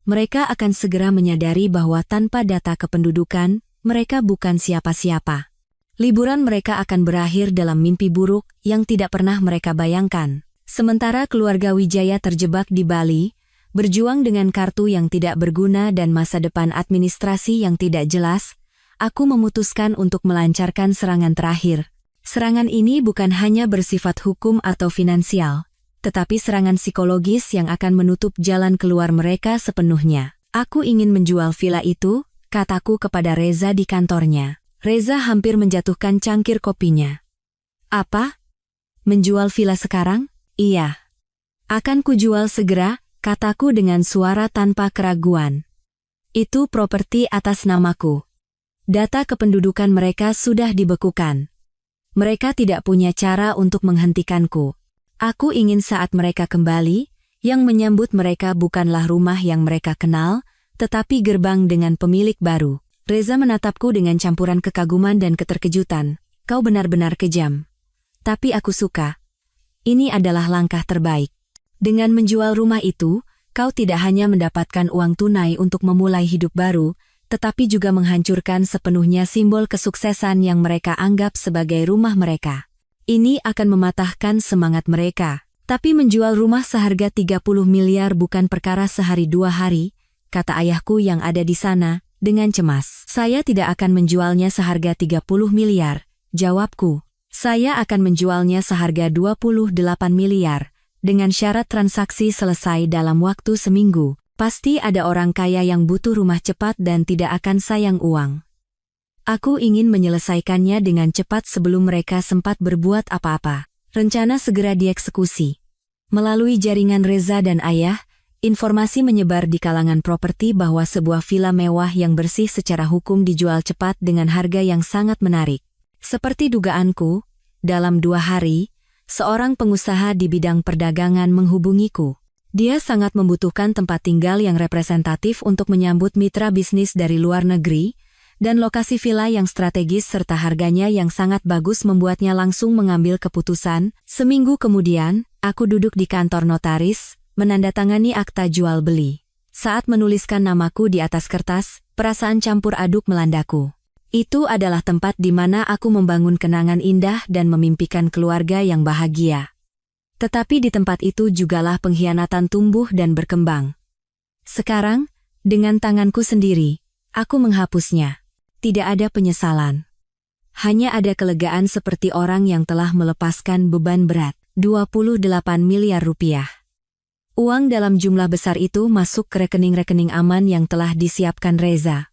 Mereka akan segera menyadari bahwa tanpa data kependudukan, mereka bukan siapa-siapa. Liburan mereka akan berakhir dalam mimpi buruk yang tidak pernah mereka bayangkan. Sementara keluarga Wijaya terjebak di Bali, berjuang dengan kartu yang tidak berguna dan masa depan administrasi yang tidak jelas, aku memutuskan untuk melancarkan serangan terakhir. Serangan ini bukan hanya bersifat hukum atau finansial, tetapi serangan psikologis yang akan menutup jalan keluar mereka sepenuhnya. Aku ingin menjual villa itu, kataku kepada Reza di kantornya. Reza hampir menjatuhkan cangkir kopinya. Apa? Menjual villa sekarang? Iya. Akan kujual segera, kataku dengan suara tanpa keraguan. Itu properti atas namaku. Data kependudukan mereka sudah dibekukan. Mereka tidak punya cara untuk menghentikanku. Aku ingin saat mereka kembali, yang menyambut mereka bukanlah rumah yang mereka kenal, tetapi gerbang dengan pemilik baru. Reza menatapku dengan campuran kekaguman dan keterkejutan. Kau benar-benar kejam. Tapi aku suka. Ini adalah langkah terbaik. Dengan menjual rumah itu, kau tidak hanya mendapatkan uang tunai untuk memulai hidup baru, tetapi juga menghancurkan sepenuhnya simbol kesuksesan yang mereka anggap sebagai rumah mereka. Ini akan mematahkan semangat mereka. Tapi menjual rumah seharga 30 miliar bukan perkara sehari dua hari, kata ayahku yang ada di sana, dengan cemas. Saya tidak akan menjualnya seharga 30 miliar, jawabku. Saya akan menjualnya seharga 28 miliar, dengan syarat transaksi selesai dalam waktu seminggu. Pasti ada orang kaya yang butuh rumah cepat dan tidak akan sayang uang. Aku ingin menyelesaikannya dengan cepat sebelum mereka sempat berbuat apa-apa. Rencana segera dieksekusi. Melalui jaringan Reza dan ayah, informasi menyebar di kalangan properti bahwa sebuah villa mewah yang bersih secara hukum dijual cepat dengan harga yang sangat menarik. Seperti dugaanku, dalam 2 hari, seorang pengusaha di bidang perdagangan menghubungiku. Dia sangat membutuhkan tempat tinggal yang representatif untuk menyambut mitra bisnis dari luar negeri, dan lokasi villa yang strategis serta harganya yang sangat bagus membuatnya langsung mengambil keputusan. Seminggu kemudian, aku duduk di kantor notaris, menandatangani akta jual beli. Saat menuliskan namaku di atas kertas, perasaan campur aduk melandaku. Itu adalah tempat di mana aku membangun kenangan indah dan memimpikan keluarga yang bahagia. Tetapi di tempat itu jugalah pengkhianatan tumbuh dan berkembang. Sekarang, dengan tanganku sendiri, aku menghapusnya. Tidak ada penyesalan. Hanya ada kelegaan seperti orang yang telah melepaskan beban berat. 28 miliar rupiah. Uang dalam jumlah besar itu masuk ke rekening-rekening aman yang telah disiapkan Reza.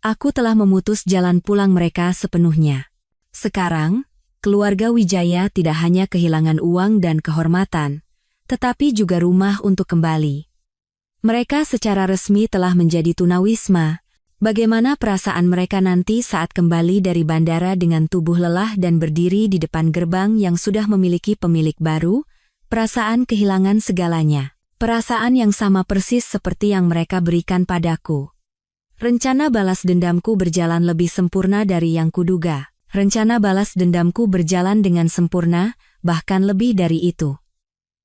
Aku telah memutus jalan pulang mereka sepenuhnya. Sekarang, keluarga Wijaya tidak hanya kehilangan uang dan kehormatan, tetapi juga rumah untuk kembali. Mereka secara resmi telah menjadi tunawisma. Bagaimana perasaan mereka nanti saat kembali dari bandara dengan tubuh lelah dan berdiri di depan gerbang yang sudah memiliki pemilik baru? Perasaan kehilangan segalanya. Perasaan yang sama persis seperti yang mereka berikan padaku. Rencana balas dendamku berjalan lebih sempurna dari yang kuduga. Rencana balas dendamku berjalan dengan sempurna, bahkan lebih dari itu.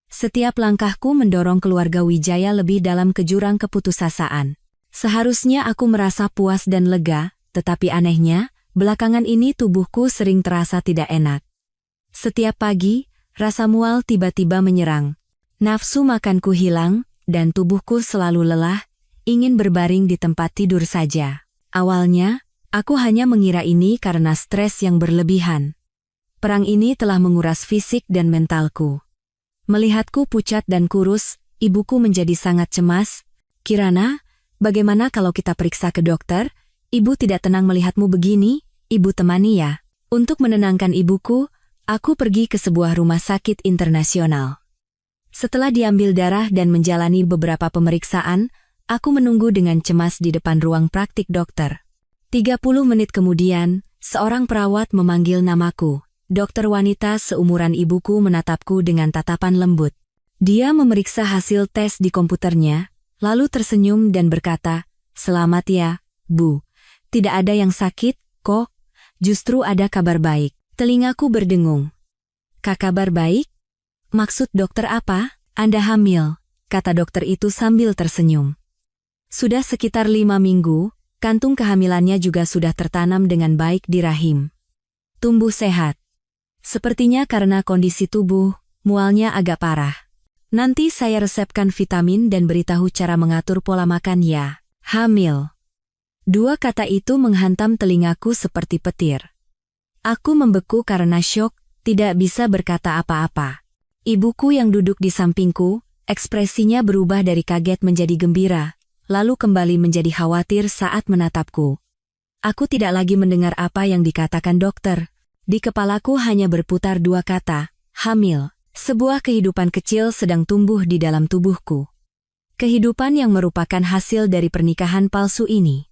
Setiap langkahku mendorong keluarga Wijaya lebih dalam ke jurang keputusasaan. Seharusnya aku merasa puas dan lega, tetapi anehnya, belakangan ini tubuhku sering terasa tidak enak. Setiap pagi, rasa mual tiba-tiba menyerang. Nafsu makanku hilang, dan tubuhku selalu lelah, ingin berbaring di tempat tidur saja. Awalnya, aku hanya mengira ini karena stres yang berlebihan. Perang ini telah menguras fisik dan mentalku. Melihatku pucat dan kurus, ibuku menjadi sangat cemas. Kirana, bagaimana kalau kita periksa ke dokter? Ibu tidak tenang melihatmu begini, ibu temani ya. Untuk menenangkan ibuku, aku pergi ke sebuah rumah sakit internasional. Setelah diambil darah dan menjalani beberapa pemeriksaan, aku menunggu dengan cemas di depan ruang praktik dokter. 30 menit kemudian, seorang perawat memanggil namaku. Dokter wanita seumuran ibuku menatapku dengan tatapan lembut. Dia memeriksa hasil tes di komputernya, lalu tersenyum dan berkata, "Selamat ya, Bu. Tidak ada yang sakit, kok. Justru ada kabar baik." Telingaku berdengung. Kabar baik? Maksud dokter apa? Anda hamil, kata dokter itu sambil tersenyum. Sudah sekitar 5 minggu, kantung kehamilannya juga sudah tertanam dengan baik di rahim. Tumbuh sehat. Sepertinya karena kondisi tubuh, mualnya agak parah. Nanti saya resepkan vitamin dan beritahu cara mengatur pola makan ya. Hamil. 2 kata itu menghantam telingaku seperti petir. Aku membeku karena syok, tidak bisa berkata apa-apa. Ibuku yang duduk di sampingku, ekspresinya berubah dari kaget menjadi gembira, lalu kembali menjadi khawatir saat menatapku. Aku tidak lagi mendengar apa yang dikatakan dokter. Di kepalaku hanya berputar 2 kata, hamil. Sebuah kehidupan kecil sedang tumbuh di dalam tubuhku. Kehidupan yang merupakan hasil dari pernikahan palsu ini.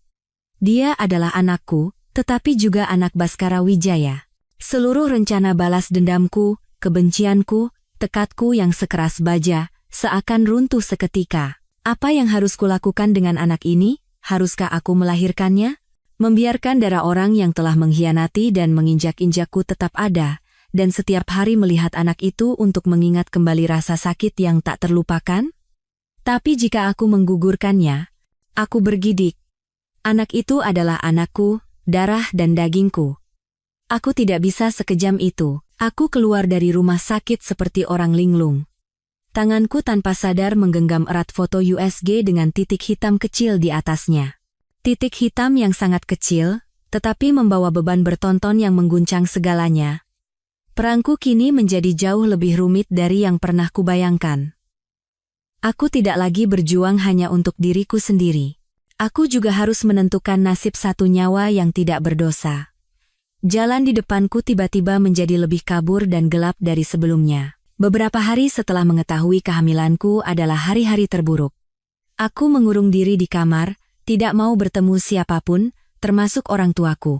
Dia adalah anakku, tetapi juga anak Baskara Wijaya. Seluruh rencana balas dendamku, kebencianku, tekadku yang sekeras baja, seakan runtuh seketika. Apa yang harus kulakukan dengan anak ini? Haruskah aku melahirkannya? Membiarkan darah orang yang telah mengkhianati dan menginjak-injakku tetap ada, dan setiap hari melihat anak itu untuk mengingat kembali rasa sakit yang tak terlupakan? Tapi jika aku menggugurkannya, aku bergidik. Anak itu adalah anakku, darah dan dagingku. Aku tidak bisa sekejam itu. Aku keluar dari rumah sakit seperti orang linglung. Tanganku tanpa sadar menggenggam erat foto USG dengan titik hitam kecil di atasnya. Titik hitam yang sangat kecil, tetapi membawa beban bertonton yang mengguncang segalanya. Perangku kini menjadi jauh lebih rumit dari yang pernah kubayangkan. Aku tidak lagi berjuang hanya untuk diriku sendiri. Aku juga harus menentukan nasib satu nyawa yang tidak berdosa. Jalan di depanku tiba-tiba menjadi lebih kabur dan gelap dari sebelumnya. Beberapa hari setelah mengetahui kehamilanku adalah hari-hari terburuk. Aku mengurung diri di kamar, tidak mau bertemu siapapun, termasuk orang tuaku.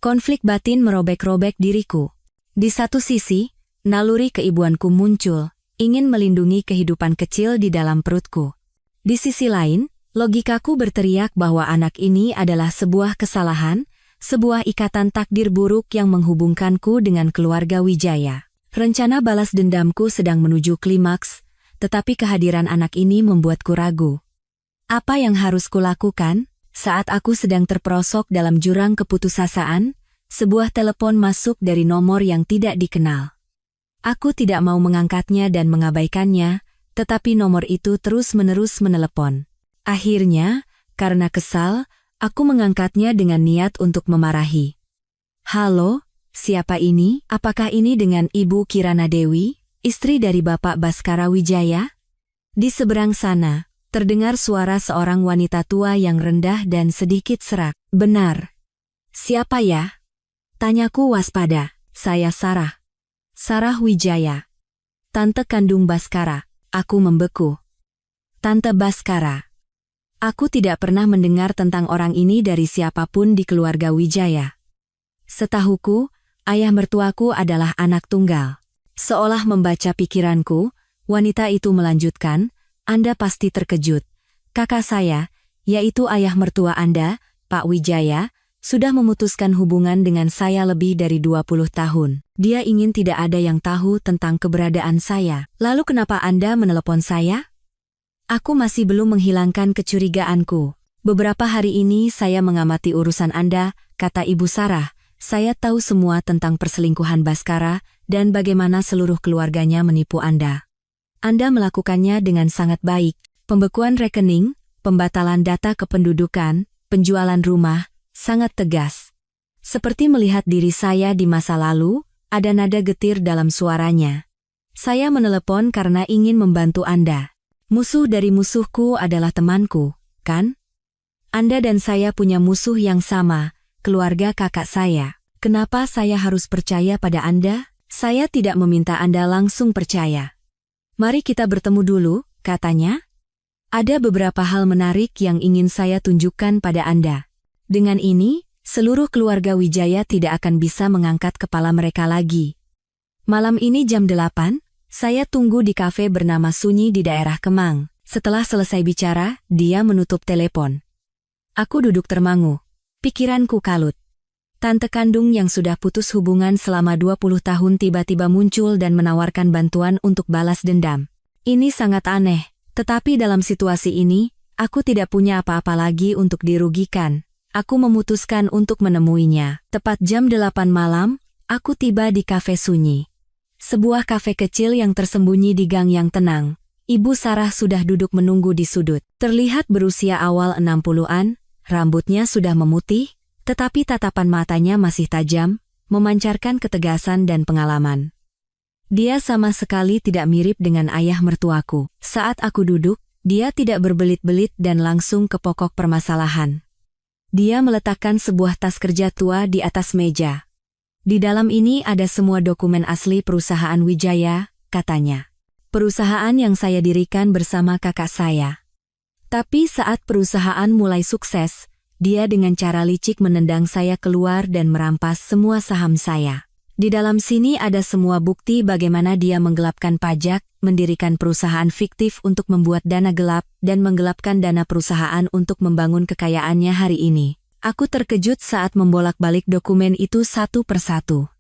Konflik batin merobek-robek diriku. Di satu sisi, naluri keibuanku muncul, ingin melindungi kehidupan kecil di dalam perutku. Di sisi lain, logikaku berteriak bahwa anak ini adalah sebuah kesalahan, sebuah ikatan takdir buruk yang menghubungkanku dengan keluarga Wijaya. Rencana balas dendamku sedang menuju klimaks, tetapi kehadiran anak ini membuatku ragu. Apa yang harus kulakukan? Saat aku sedang terperosok dalam jurang keputusasaan, sebuah telepon masuk dari nomor yang tidak dikenal. Aku tidak mau mengangkatnya dan mengabaikannya, tetapi nomor itu terus-menerus menelepon. Akhirnya, karena kesal, aku mengangkatnya dengan niat untuk memarahi. Halo? Siapa ini? Apakah ini dengan Ibu Kirana Dewi, istri dari Bapak Baskara Wijaya? Di seberang sana, terdengar suara seorang wanita tua yang rendah dan sedikit serak. Benar. Siapa ya? Tanyaku waspada. Saya Sarah. Sarah Wijaya. Tante kandung Baskara. Aku membeku. Tante Baskara. Aku tidak pernah mendengar tentang orang ini dari siapapun di keluarga Wijaya. Setahuku, ayah mertuaku adalah anak tunggal. Seolah membaca pikiranku, wanita itu melanjutkan, Anda pasti terkejut. Kakak saya, yaitu ayah mertua Anda, Pak Wijaya, sudah memutuskan hubungan dengan saya lebih dari 20 tahun. Dia ingin tidak ada yang tahu tentang keberadaan saya. Lalu kenapa Anda menelepon saya? Aku masih belum menghilangkan kecurigaanku. Beberapa hari ini saya mengamati urusan Anda, kata Ibu Sarah. Saya tahu semua tentang perselingkuhan Baskara dan bagaimana seluruh keluarganya menipu Anda. Anda melakukannya dengan sangat baik. Pembekuan rekening, pembatalan data kependudukan, penjualan rumah, sangat tegas. Seperti melihat diri saya di masa lalu, ada nada getir dalam suaranya. Saya menelepon karena ingin membantu Anda. Musuh dari musuhku adalah temanku, kan? Anda dan saya punya musuh yang sama, keluarga kakak saya. Kenapa saya harus percaya pada Anda? Saya tidak meminta Anda langsung percaya. Mari kita bertemu dulu, katanya. Ada beberapa hal menarik yang ingin saya tunjukkan pada Anda. Dengan ini, seluruh keluarga Wijaya tidak akan bisa mengangkat kepala mereka lagi. Malam ini jam 8, saya tunggu di kafe bernama Sunyi di daerah Kemang. Setelah selesai bicara, dia menutup telepon. Aku duduk termangu. Pikiranku kalut. Tante kandung yang sudah putus hubungan selama 20 tahun tiba-tiba muncul dan menawarkan bantuan untuk balas dendam. Ini sangat aneh, tetapi dalam situasi ini, aku tidak punya apa-apa lagi untuk dirugikan. Aku memutuskan untuk menemuinya. Tepat jam 8 malam, aku tiba di kafe Sunyi. Sebuah kafe kecil yang tersembunyi di gang yang tenang. Ibu Sarah sudah duduk menunggu di sudut. Terlihat berusia awal 60-an, rambutnya sudah memutih, tetapi tatapan matanya masih tajam, memancarkan ketegasan dan pengalaman. Dia sama sekali tidak mirip dengan ayah mertuaku. Saat aku duduk, dia tidak berbelit-belit dan langsung ke pokok permasalahan. Dia meletakkan sebuah tas kerja tua di atas meja. Di dalam ini ada semua dokumen asli perusahaan Wijaya, katanya. Perusahaan yang saya dirikan bersama kakak saya. Tapi saat perusahaan mulai sukses, dia dengan cara licik menendang saya keluar dan merampas semua saham saya. Di dalam sini ada semua bukti bagaimana dia menggelapkan pajak, mendirikan perusahaan fiktif untuk membuat dana gelap, dan menggelapkan dana perusahaan untuk membangun kekayaannya hari ini. Aku terkejut saat membolak-balik dokumen itu satu persatu.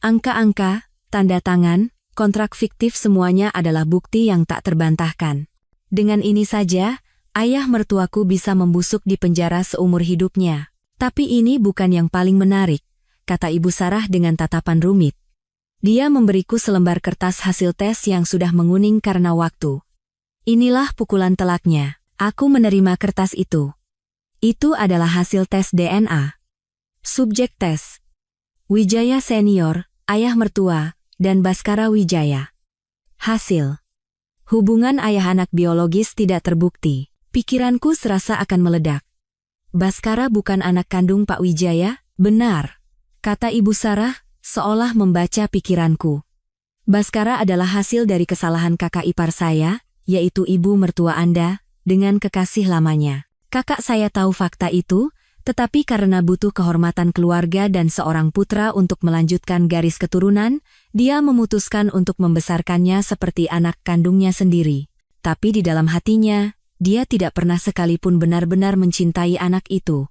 Angka-angka, tanda tangan, kontrak fiktif semuanya adalah bukti yang tak terbantahkan. Dengan ini saja, ayah mertuaku bisa membusuk di penjara seumur hidupnya. Tapi ini bukan yang paling menarik, kata Ibu Sarah dengan tatapan rumit. Dia memberiku selembar kertas hasil tes yang sudah menguning karena waktu. Inilah pukulan telaknya. Aku menerima kertas itu. Itu adalah hasil tes DNA. Subjek tes: Wijaya Senior, ayah mertua, dan Baskara Wijaya. Hasil: hubungan ayah anak biologis tidak terbukti. Pikiranku serasa akan meledak. Baskara bukan anak kandung Pak Wijaya? Benar, kata Ibu Sarah, seolah membaca pikiranku. Baskara adalah hasil dari kesalahan kakak ipar saya, yaitu ibu mertua Anda, dengan kekasih lamanya. Kakak saya tahu fakta itu, tetapi karena butuh kehormatan keluarga dan seorang putra untuk melanjutkan garis keturunan, dia memutuskan untuk membesarkannya seperti anak kandungnya sendiri. Tapi di dalam hatinya, dia tidak pernah sekalipun benar-benar mencintai anak itu.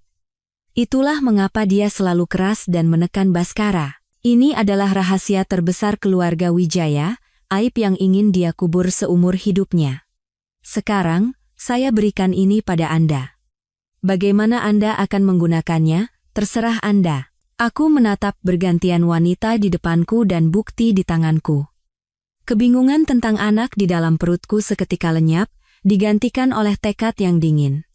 Itulah mengapa dia selalu keras dan menekan Baskara. Ini adalah rahasia terbesar keluarga Wijaya, aib yang ingin dia kubur seumur hidupnya. Sekarang, saya berikan ini pada Anda. Bagaimana Anda akan menggunakannya, terserah Anda. Aku menatap bergantian wanita di depanku dan bukti di tanganku. Kebingungan tentang anak di dalam perutku seketika lenyap, digantikan oleh tekad yang dingin.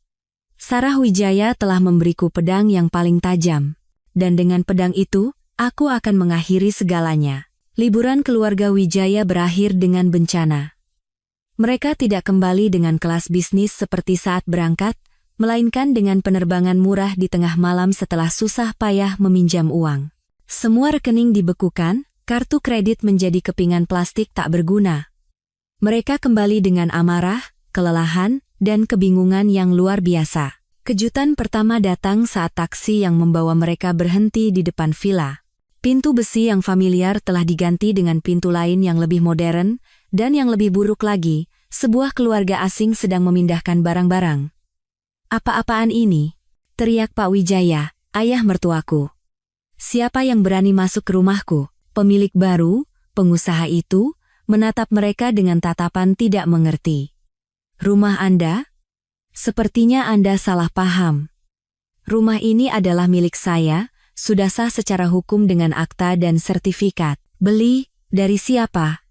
Sarah Wijaya telah memberiku pedang yang paling tajam. Dan dengan pedang itu, aku akan mengakhiri segalanya. Liburan keluarga Wijaya berakhir dengan bencana. Mereka tidak kembali dengan kelas bisnis seperti saat berangkat, melainkan dengan penerbangan murah di tengah malam setelah susah payah meminjam uang. Semua rekening dibekukan, kartu kredit menjadi kepingan plastik tak berguna. Mereka kembali dengan amarah, kelelahan, dan kebingungan yang luar biasa. Kejutan pertama datang saat taksi yang membawa mereka berhenti di depan villa. Pintu besi yang familiar telah diganti dengan pintu lain yang lebih modern, dan yang lebih buruk lagi, sebuah keluarga asing sedang memindahkan barang-barang. "Apa-apaan ini?" teriak Pak Wijaya, ayah mertuaku. "Siapa yang berani masuk ke rumahku?" Pemilik baru, pengusaha itu, menatap mereka dengan tatapan tidak mengerti. "Rumah Anda? Sepertinya Anda salah paham. Rumah ini adalah milik saya, sudah sah secara hukum dengan akta dan sertifikat." "Beli, dari siapa?"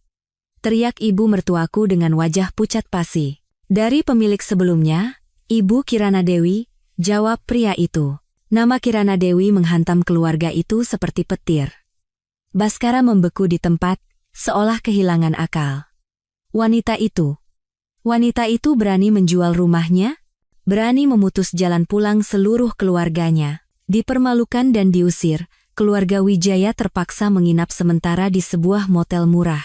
teriak ibu mertuaku dengan wajah pucat pasi. "Dari pemilik sebelumnya, Ibu Kirana Dewi," jawab pria itu. Nama Kirana Dewi menghantam keluarga itu seperti petir. Baskara membeku di tempat, seolah kehilangan akal. Wanita itu berani menjual rumahnya, berani memutus jalan pulang seluruh keluarganya. Dipermalukan dan diusir, keluarga Wijaya terpaksa menginap sementara di sebuah motel murah.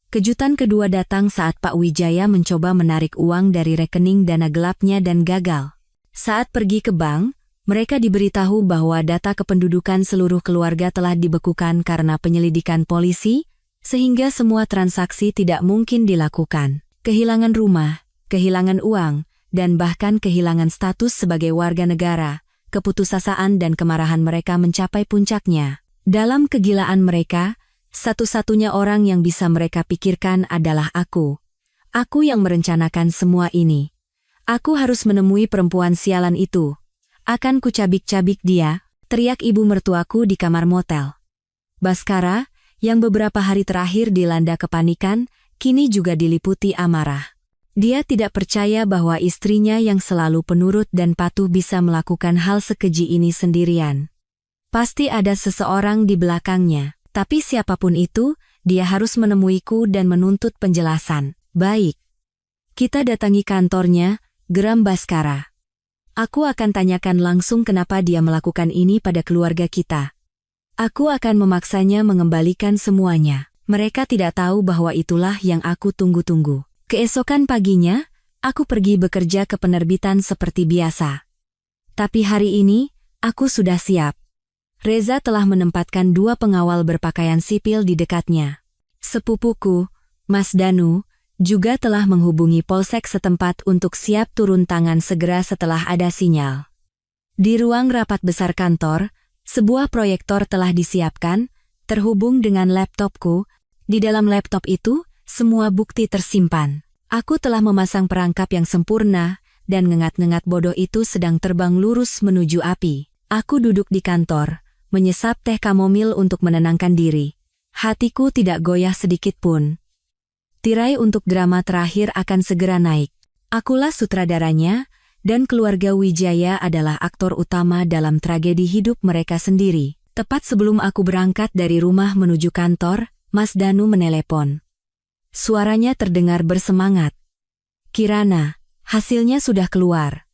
Kejutan kedua datang saat Pak Wijaya mencoba menarik uang dari rekening dana gelapnya dan gagal. Saat pergi ke bank, mereka diberitahu bahwa data kependudukan seluruh keluarga telah dibekukan karena penyelidikan polisi, sehingga semua transaksi tidak mungkin dilakukan. Kehilangan rumah, kehilangan uang, dan bahkan kehilangan status sebagai warga negara, keputusasaan dan kemarahan mereka mencapai puncaknya. Dalam kegilaan mereka, satu-satunya orang yang bisa mereka pikirkan adalah aku. Aku yang merencanakan semua ini. Aku harus menemui perempuan sialan itu. Akan kucabik-cabik dia, teriak ibu mertuaku di kamar motel. Baskara, yang beberapa hari terakhir dilanda kepanikan, kini juga diliputi amarah. Dia tidak percaya bahwa istrinya yang selalu penurut dan patuh bisa melakukan hal sekeji ini sendirian. Pasti ada seseorang di belakangnya, tapi siapapun itu, dia harus menemuiku dan menuntut penjelasan. "Baik. Kita datangi kantornya," geram Baskara. "Aku akan tanyakan langsung kenapa dia melakukan ini pada keluarga kita. Aku akan memaksanya mengembalikan semuanya. Mereka tidak tahu bahwa itulah yang aku tunggu-tunggu." Keesokan paginya, aku pergi bekerja ke penerbitan seperti biasa. Tapi hari ini, aku sudah siap. Reza telah menempatkan 2 pengawal berpakaian sipil di dekatnya. Sepupuku, Mas Danu, juga telah menghubungi polsek setempat untuk siap turun tangan segera setelah ada sinyal. Di ruang rapat besar kantor, sebuah proyektor telah disiapkan, terhubung dengan laptopku. Di dalam laptop itu, semua bukti tersimpan. Aku telah memasang perangkap yang sempurna, dan ngengat-ngengat bodoh itu sedang terbang lurus menuju api. Aku duduk di kantor, menyesap teh kamomil untuk menenangkan diri. Hatiku tidak goyah sedikit pun. Tirai untuk drama terakhir akan segera naik. Akulah sutradaranya, dan keluarga Wijaya adalah aktor utama dalam tragedi hidup mereka sendiri. Tepat sebelum aku berangkat dari rumah menuju kantor, Mas Danu menelepon. Suaranya terdengar bersemangat. Kirana, hasilnya sudah keluar.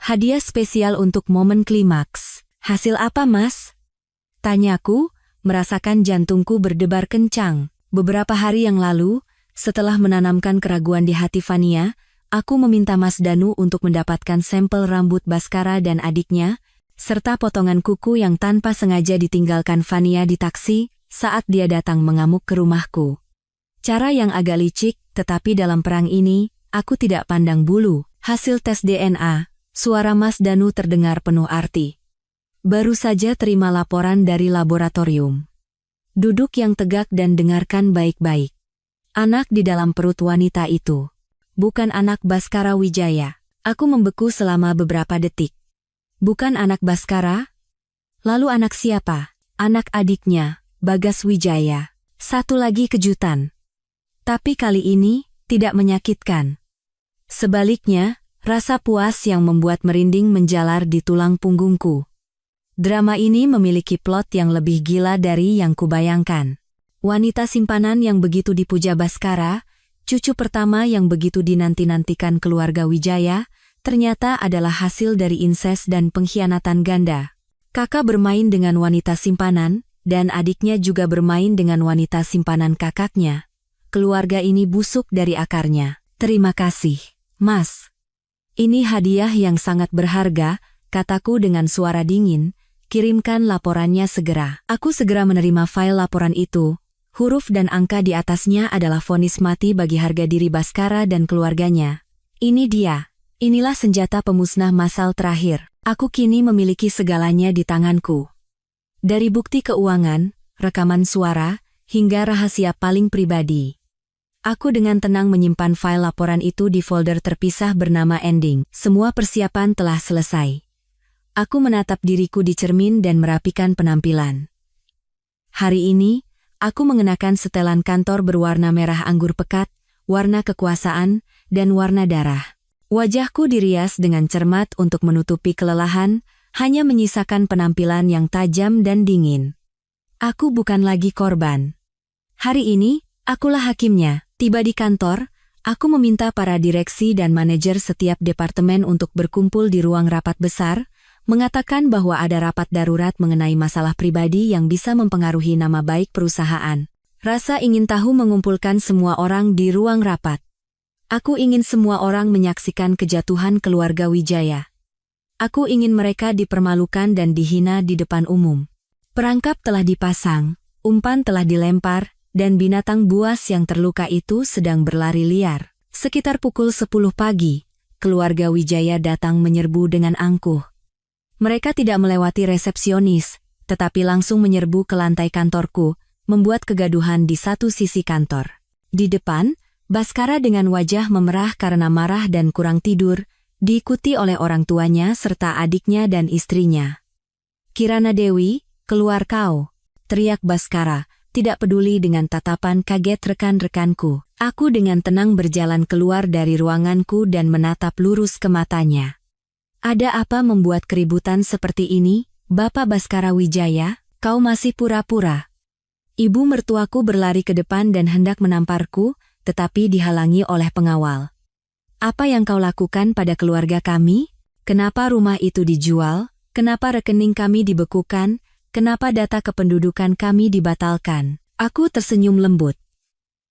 Hadiah spesial untuk momen klimaks. Hasil apa, Mas? Tanyaku, merasakan jantungku berdebar kencang. Beberapa hari yang lalu, setelah menanamkan keraguan di hati Fania, aku meminta Mas Danu untuk mendapatkan sampel rambut Baskara dan adiknya, serta potongan kuku yang tanpa sengaja ditinggalkan Fania di taksi saat dia datang mengamuk ke rumahku. Cara yang agak licik, tetapi dalam perang ini, aku tidak pandang bulu. Hasil tes DNA, suara Mas Danu terdengar penuh arti. Baru saja terima laporan dari laboratorium. Duduk yang tegak dan dengarkan baik-baik. Anak di dalam perut wanita itu bukan anak Baskara Wijaya. Aku membeku selama beberapa detik. Bukan anak Baskara? Lalu anak siapa? Anak adiknya, Bagas Wijaya. Satu lagi kejutan. Tapi kali ini, tidak menyakitkan. Sebaliknya, rasa puas yang membuat merinding menjalar di tulang punggungku. Drama ini memiliki plot yang lebih gila dari yang kubayangkan. Wanita simpanan yang begitu dipuja Baskara, cucu pertama yang begitu dinanti-nantikan keluarga Wijaya, ternyata adalah hasil dari inses dan pengkhianatan ganda. Kakak bermain dengan wanita simpanan, dan adiknya juga bermain dengan wanita simpanan kakaknya. Keluarga ini busuk dari akarnya. Terima kasih, Mas. Ini hadiah yang sangat berharga, kataku dengan suara dingin. Kirimkan laporannya segera. Aku segera menerima file laporan itu. Huruf dan angka di atasnya adalah vonis mati bagi harga diri Baskara dan keluarganya. Ini dia. Inilah senjata pemusnah massal terakhir. Aku kini memiliki segalanya di tanganku. Dari bukti keuangan, rekaman suara, hingga rahasia paling pribadi. Aku dengan tenang menyimpan file laporan itu di folder terpisah bernama ending. Semua persiapan telah selesai. Aku menatap diriku di cermin dan merapikan penampilan. Hari ini, aku mengenakan setelan kantor berwarna merah anggur pekat, warna kekuasaan, dan warna darah. Wajahku dirias dengan cermat untuk menutupi kelelahan, hanya menyisakan penampilan yang tajam dan dingin. Aku bukan lagi korban. Hari ini, akulah hakimnya. Tiba di kantor, aku meminta para direksi dan manajer setiap departemen untuk berkumpul di ruang rapat besar, mengatakan bahwa ada rapat darurat mengenai masalah pribadi yang bisa mempengaruhi nama baik perusahaan. Rasa ingin tahu mengumpulkan semua orang di ruang rapat. Aku ingin semua orang menyaksikan kejatuhan keluarga Wijaya. Aku ingin mereka dipermalukan dan dihina di depan umum. Perangkap telah dipasang, umpan telah dilempar, dan binatang buas yang terluka itu sedang berlari liar. Sekitar pukul 10 pagi, keluarga Wijaya datang menyerbu dengan angkuh. Mereka tidak melewati resepsionis, tetapi langsung menyerbu ke lantai kantorku, membuat kegaduhan di satu sisi kantor. Di depan, Baskara dengan wajah memerah karena marah dan kurang tidur, diikuti oleh orang tuanya serta adiknya dan istrinya. Kirana Dewi, keluar kau, teriak Baskara, tidak peduli dengan tatapan kaget rekan-rekanku. Aku dengan tenang berjalan keluar dari ruanganku dan menatap lurus ke matanya. Ada apa membuat keributan seperti ini, Bapak Baskara Wijaya? Kau masih pura-pura. Ibu mertuaku berlari ke depan dan hendak menamparku, tetapi dihalangi oleh pengawal. Apa yang kau lakukan pada keluarga kami? Kenapa rumah itu dijual? Kenapa rekening kami dibekukan? Kenapa data kependudukan kami dibatalkan? Aku tersenyum lembut.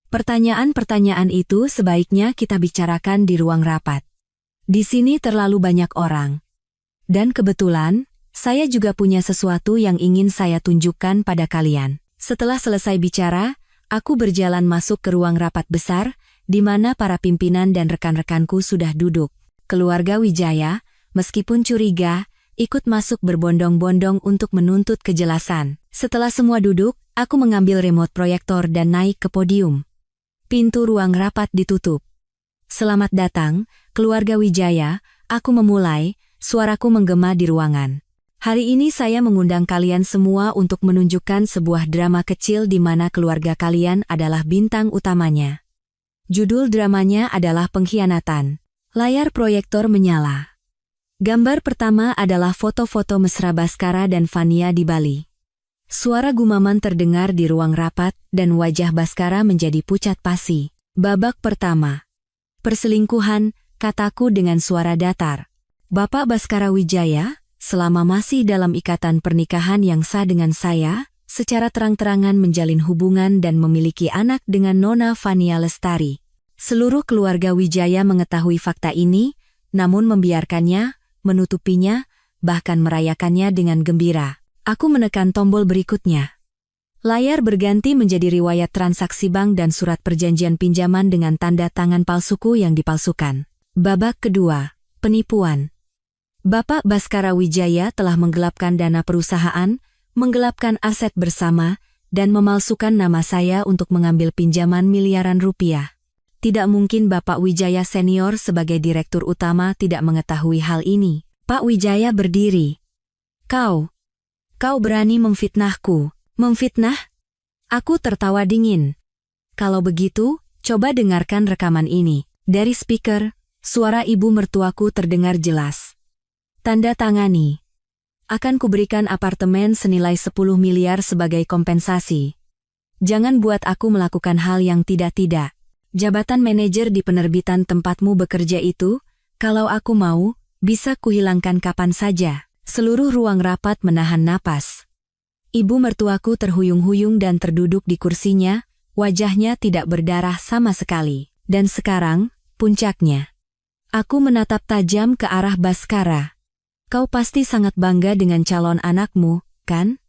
Pertanyaan-pertanyaan itu sebaiknya kita bicarakan di ruang rapat. Di sini terlalu banyak orang. Dan kebetulan, saya juga punya sesuatu yang ingin saya tunjukkan pada kalian. Setelah selesai bicara, aku berjalan masuk ke ruang rapat besar, di mana para pimpinan dan rekan-rekanku sudah duduk. Keluarga Wijaya, meskipun curiga, ikut masuk berbondong-bondong untuk menuntut kejelasan. Setelah semua duduk, aku mengambil remote proyektor dan naik ke podium. Pintu ruang rapat ditutup. Selamat datang, keluarga Wijaya, aku memulai, suaraku menggema di ruangan. Hari ini saya mengundang kalian semua untuk menunjukkan sebuah drama kecil di mana keluarga kalian adalah bintang utamanya. Judul dramanya adalah Pengkhianatan. Layar proyektor menyala. Gambar pertama adalah foto-foto mesra Baskara dan Fania di Bali. Suara gumaman terdengar di ruang rapat dan wajah Baskara menjadi pucat pasi. Babak pertama. Perselingkuhan, kataku dengan suara datar. Bapak Baskara Wijaya, selama masih dalam ikatan pernikahan yang sah dengan saya, secara terang-terangan menjalin hubungan dan memiliki anak dengan Nona Fania Lestari. Seluruh keluarga Wijaya mengetahui fakta ini, namun membiarkannya, menutupinya, bahkan merayakannya dengan gembira. Aku menekan tombol berikutnya. Layar berganti menjadi riwayat transaksi bank dan surat perjanjian pinjaman dengan tanda tangan palsuku yang dipalsukan. Babak kedua, penipuan. Bapak Baskara Wijaya telah menggelapkan dana perusahaan, menggelapkan aset bersama, dan memalsukan nama saya untuk mengambil pinjaman miliaran rupiah. Tidak mungkin Bapak Wijaya senior sebagai direktur utama tidak mengetahui hal ini. Pak Wijaya berdiri. Kau berani memfitnahku. Memfitnah? Aku tertawa dingin. Kalau begitu, coba dengarkan rekaman ini. Dari speaker, suara ibu mertuaku terdengar jelas. Tanda tangani. Akan kuberikan apartemen senilai 10 miliar sebagai kompensasi. Jangan buat aku melakukan hal yang tidak-tidak. Jabatan manajer di penerbitan tempatmu bekerja itu, kalau aku mau, bisa kuhilangkan kapan saja. Seluruh ruang rapat menahan napas. Ibu mertuaku terhuyung-huyung dan terduduk di kursinya, wajahnya tidak berdarah sama sekali. Dan sekarang, puncaknya. Aku menatap tajam ke arah Baskara. Kau pasti sangat bangga dengan calon anakmu, kan?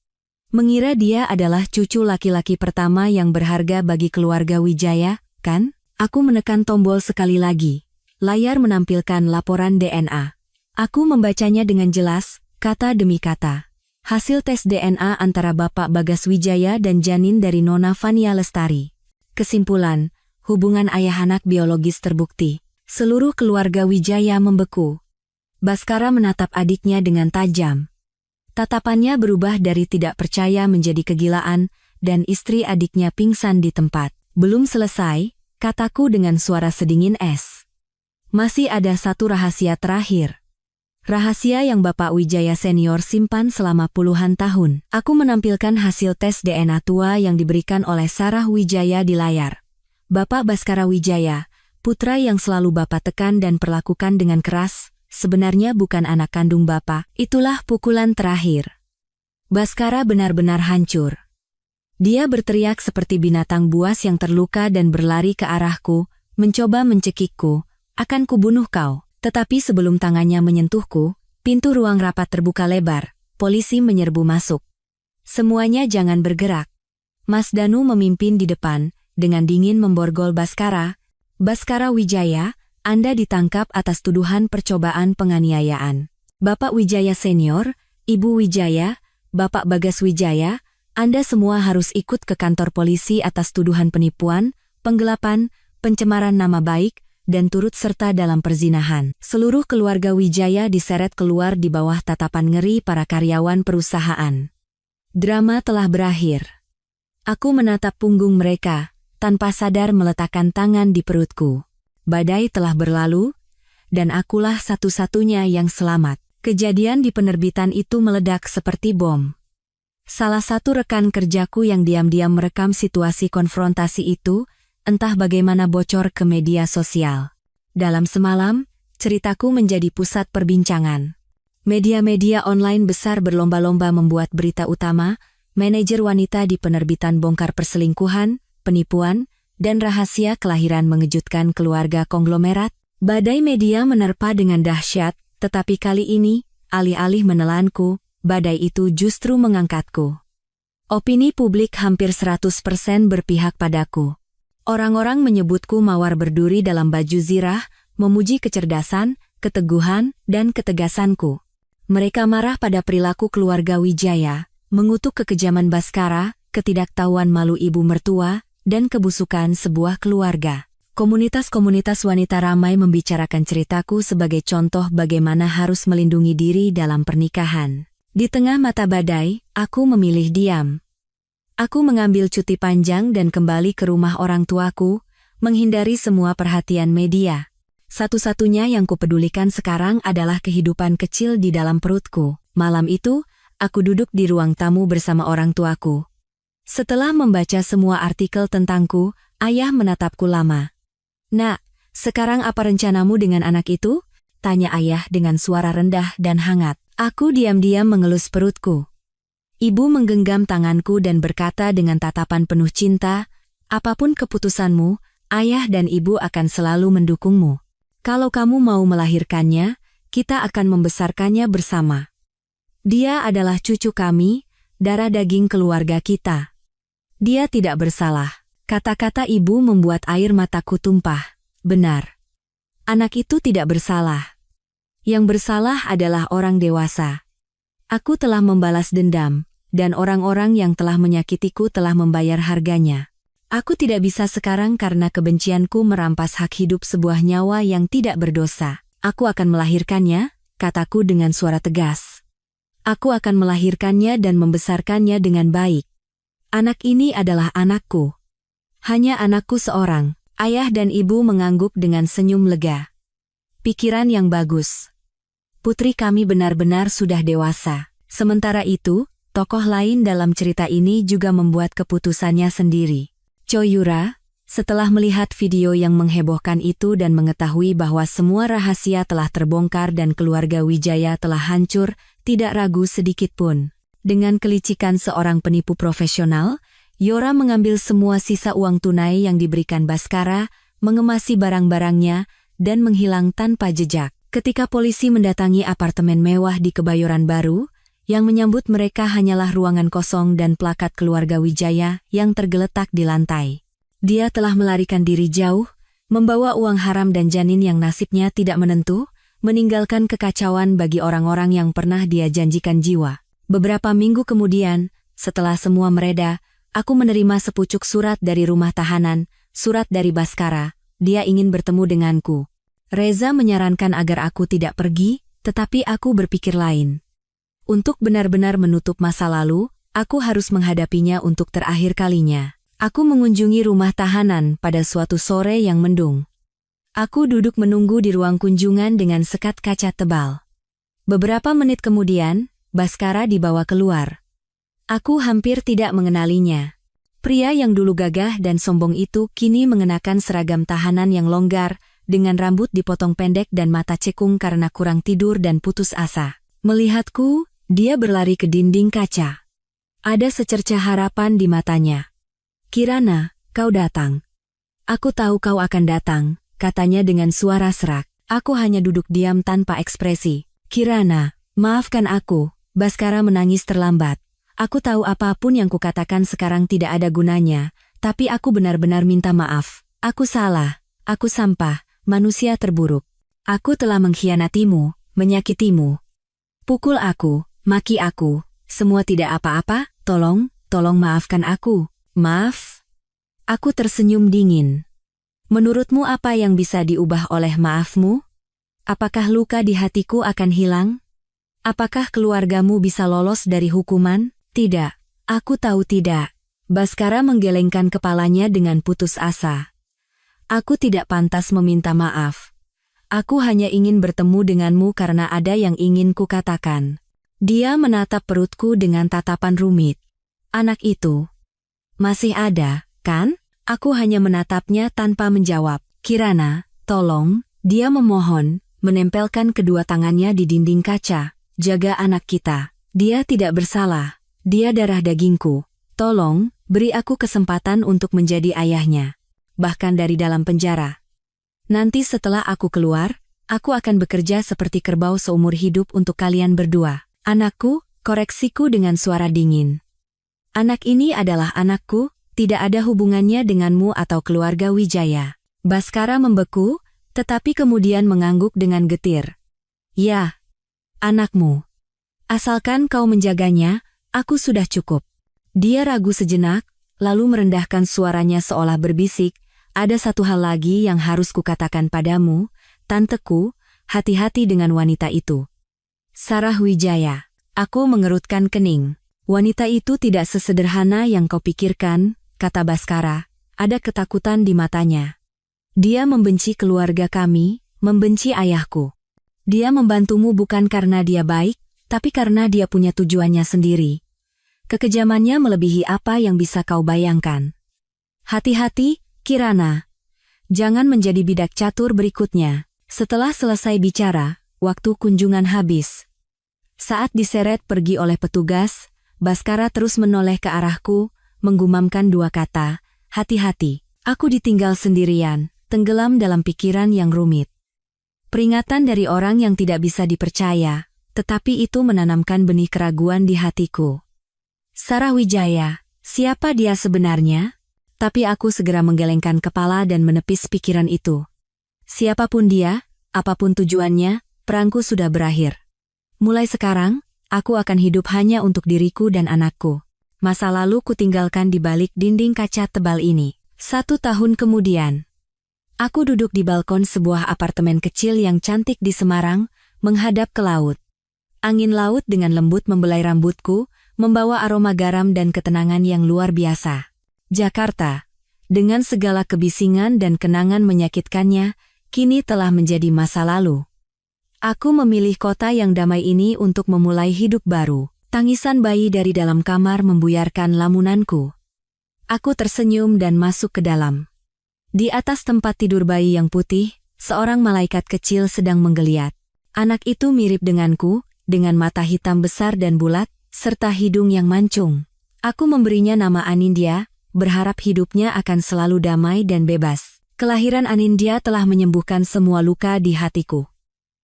Mengira dia adalah cucu laki-laki pertama yang berharga bagi keluarga Wijaya, kan? Aku menekan tombol sekali lagi. Layar menampilkan laporan DNA. Aku membacanya dengan jelas, kata demi kata. Hasil tes DNA antara Bapak Bagas Wijaya dan janin dari Nona Fania Lestari. Kesimpulan, hubungan ayah anak biologis terbukti. Seluruh keluarga Wijaya membeku. Baskara menatap adiknya dengan tajam. Tatapannya berubah dari tidak percaya menjadi kegilaan, dan istri adiknya pingsan di tempat. Belum selesai, kataku dengan suara sedingin es. Masih ada satu rahasia terakhir. Rahasia yang Bapak Wijaya senior simpan selama puluhan tahun. Aku menampilkan hasil tes DNA tua yang diberikan oleh Sarah Wijaya di layar. Bapak Baskara Wijaya, putra yang selalu Bapak tekan dan perlakukan dengan keras, sebenarnya bukan anak kandung Bapak. Itulah pukulan terakhir. Baskara benar-benar hancur. Dia berteriak seperti binatang buas yang terluka dan berlari ke arahku, mencoba mencekikku, akan kubunuh kau. Tetapi sebelum tangannya menyentuhku, pintu ruang rapat terbuka lebar, polisi menyerbu masuk. Semuanya jangan bergerak. Mas Danu memimpin di depan, dengan dingin memborgol Baskara. Baskara Wijaya, Anda ditangkap atas tuduhan percobaan penganiayaan. Bapak Wijaya senior, Ibu Wijaya, Bapak Bagas Wijaya, Anda semua harus ikut ke kantor polisi atas tuduhan penipuan, penggelapan, pencemaran nama baik, dan turut serta dalam perzinahan. Seluruh keluarga Wijaya diseret keluar di bawah tatapan ngeri para karyawan perusahaan. Drama telah berakhir. Aku menatap punggung mereka, tanpa sadar meletakkan tangan di perutku. Badai telah berlalu, dan akulah satu-satunya yang selamat. Kejadian di penerbitan itu meledak seperti bom. Salah satu rekan kerjaku yang diam-diam merekam situasi konfrontasi itu, entah bagaimana bocor ke media sosial. Dalam semalam, ceritaku menjadi pusat perbincangan. Media-media online besar berlomba-lomba membuat berita utama, manajer wanita di penerbitan bongkar perselingkuhan, penipuan, dan rahasia kelahiran mengejutkan keluarga konglomerat. Badai media menerpa dengan dahsyat, tetapi kali ini, alih-alih menelanku, badai itu justru mengangkatku. Opini publik hampir 100% berpihak padaku. Orang-orang menyebutku mawar berduri dalam baju zirah, memuji kecerdasan, keteguhan, dan ketegasanku. Mereka marah pada perilaku keluarga Wijaya, mengutuk kekejaman Baskara, ketidaktahuan malu ibu mertua, dan kebusukan sebuah keluarga. Komunitas-komunitas wanita ramai membicarakan ceritaku sebagai contoh bagaimana harus melindungi diri dalam pernikahan. Di tengah mata badai, aku memilih diam. Aku mengambil cuti panjang dan kembali ke rumah orang tuaku, menghindari semua perhatian media. Satu-satunya yang kupedulikan sekarang adalah kehidupan kecil di dalam perutku. Malam itu, aku duduk di ruang tamu bersama orang tuaku. Setelah membaca semua artikel tentangku, ayah menatapku lama. "Nak, sekarang apa rencanamu dengan anak itu?" tanya ayah dengan suara rendah dan hangat. Aku diam-diam mengelus perutku. Ibu menggenggam tanganku dan berkata dengan tatapan penuh cinta, "Apapun keputusanmu, ayah dan ibu akan selalu mendukungmu. Kalau kamu mau melahirkannya, kita akan membesarkannya bersama. Dia adalah cucu kami, darah daging keluarga kita. Dia tidak bersalah." Kata-kata ibu membuat air mataku tumpah. Benar. Anak itu tidak bersalah. Yang bersalah adalah orang dewasa. Aku telah membalas dendam, dan orang-orang yang telah menyakitiku telah membayar harganya. Aku tidak bisa sekarang karena kebencianku merampas hak hidup sebuah nyawa yang tidak berdosa. Aku akan melahirkannya, kataku dengan suara tegas. Aku akan melahirkannya dan membesarkannya dengan baik. Anak ini adalah anakku. Hanya anakku seorang. Ayah dan ibu mengangguk dengan senyum lega. Pikiran yang bagus. Putri kami benar-benar sudah dewasa. Sementara itu, tokoh lain dalam cerita ini juga membuat keputusannya sendiri. Choyura, setelah melihat video yang menghebohkan itu dan mengetahui bahwa semua rahasia telah terbongkar dan keluarga Wijaya telah hancur, tidak ragu sedikit pun. Dengan kelicikan seorang penipu profesional, Yora mengambil semua sisa uang tunai yang diberikan Bhaskara, mengemasi barang-barangnya, dan menghilang tanpa jejak. Ketika polisi mendatangi apartemen mewah di Kebayoran Baru, yang menyambut mereka hanyalah ruangan kosong dan plakat keluarga Wijaya yang tergeletak di lantai. Dia telah melarikan diri jauh, membawa uang haram dan janin yang nasibnya tidak menentu, meninggalkan kekacauan bagi orang-orang yang pernah dia janjikan jiwa. Beberapa minggu kemudian, setelah semua mereda, aku menerima sepucuk surat dari rumah tahanan, surat dari Bhaskara. Dia ingin bertemu denganku. Reza menyarankan agar aku tidak pergi, tetapi aku berpikir lain. Untuk benar-benar menutup masa lalu, aku harus menghadapinya untuk terakhir kalinya. Aku mengunjungi rumah tahanan pada suatu sore yang mendung. Aku duduk menunggu di ruang kunjungan dengan sekat kaca tebal. Beberapa menit kemudian, Bhaskara dibawa keluar. Aku hampir tidak mengenalinya. Pria yang dulu gagah dan sombong itu kini mengenakan seragam tahanan yang longgar, dengan rambut dipotong pendek dan mata cekung karena kurang tidur dan putus asa. Melihatku, dia berlari ke dinding kaca. Ada secercah harapan di matanya. "Kirana, kau datang. Aku tahu kau akan datang," katanya dengan suara serak. Aku hanya duduk diam tanpa ekspresi. "Kirana, maafkan aku." Bhaskara menangis terlambat. "Aku tahu apapun yang kukatakan sekarang tidak ada gunanya, tapi aku benar-benar minta maaf. Aku salah, aku sampah. Manusia terburuk. Aku telah mengkhianatimu, menyakitimu. Pukul aku, maki aku, semua tidak apa-apa, tolong maafkan aku." "Maaf?" Aku tersenyum dingin. "Menurutmu apa yang bisa diubah oleh maafmu? Apakah luka di hatiku akan hilang? Apakah keluargamu bisa lolos dari hukuman?" "Tidak, aku tahu tidak." Bhaskara menggelengkan kepalanya dengan putus asa. "Aku tidak pantas meminta maaf. Aku hanya ingin bertemu denganmu karena ada yang ingin kukatakan." Dia menatap perutku dengan tatapan rumit. "Anak itu masih ada, kan?" Aku hanya menatapnya tanpa menjawab. "Kirana, tolong," dia memohon, menempelkan kedua tangannya di dinding kaca. "Jaga anak kita. Dia tidak bersalah. Dia darah dagingku. Tolong, beri aku kesempatan untuk menjadi ayahnya. Bahkan dari dalam penjara. Nanti setelah aku keluar, aku akan bekerja seperti kerbau seumur hidup untuk kalian berdua." "Anakku," koreksiku dengan suara dingin. "Anak ini adalah anakku, tidak ada hubungannya denganmu atau keluarga Wijaya." Bhaskara membeku, tetapi kemudian mengangguk dengan getir. "Ya, anakmu. Asalkan kau menjaganya, aku sudah cukup." Dia ragu sejenak, lalu merendahkan suaranya seolah berbisik, "Ada satu hal lagi yang harus kukatakan padamu, tanteku, hati-hati dengan wanita itu. Sarah Wijaya." Aku mengerutkan kening. Wanita itu tidak sesederhana yang kau pikirkan, kata Baskara. Ada ketakutan di matanya. Dia membenci keluarga kami, membenci ayahku. Dia membantumu bukan karena dia baik, tapi karena dia punya tujuannya sendiri. Kekejamannya melebihi apa yang bisa kau bayangkan. Hati-hati, Kirana. Jangan menjadi bidak catur berikutnya. Setelah selesai bicara, waktu kunjungan habis. Saat diseret pergi oleh petugas, Baskara terus menoleh ke arahku, menggumamkan dua kata, hati-hati. Aku ditinggal sendirian, tenggelam dalam pikiran yang rumit. Peringatan dari orang yang tidak bisa dipercaya, tetapi itu menanamkan benih keraguan di hatiku. Sarah Wijaya, siapa dia sebenarnya? Tapi aku segera menggelengkan kepala dan menepis pikiran itu. Siapapun dia, apapun tujuannya, perangku sudah berakhir. Mulai sekarang, aku akan hidup hanya untuk diriku dan anakku. Masa lalu kutinggalkan di balik dinding kaca tebal ini. 1 tahun kemudian, aku duduk di balkon sebuah apartemen kecil yang cantik di Semarang, menghadap ke laut. Angin laut dengan lembut membelai rambutku, membawa aroma garam dan ketenangan yang luar biasa. Jakarta, dengan segala kebisingan dan kenangan menyakitkannya, kini telah menjadi masa lalu. Aku memilih kota yang damai ini untuk memulai hidup baru. Tangisan bayi dari dalam kamar membuyarkan lamunanku. Aku tersenyum dan masuk ke dalam. Di atas tempat tidur bayi yang putih, seorang malaikat kecil sedang menggeliat. Anak itu mirip denganku, dengan mata hitam besar dan bulat, serta hidung yang mancung. Aku memberinya nama Anindya, berharap hidupnya akan selalu damai dan bebas. Kelahiran Anindya telah menyembuhkan semua luka di hatiku.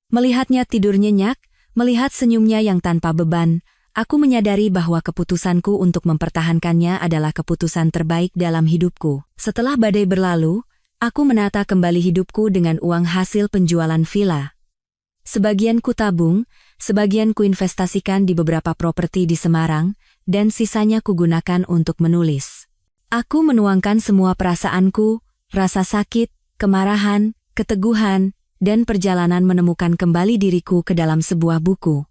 Melihatnya tidur nyenyak, melihat senyumnya yang tanpa beban, aku menyadari bahwa keputusanku untuk mempertahankannya adalah keputusan terbaik dalam hidupku. Setelah badai berlalu, aku menata kembali hidupku dengan uang hasil penjualan villa. Sebagian ku tabung, sebagian ku investasikan di beberapa properti di Semarang, dan sisanya ku gunakan untuk menulis. Aku menuangkan semua perasaanku, rasa sakit, kemarahan, keteguhan, dan perjalanan menemukan kembali diriku ke dalam sebuah buku.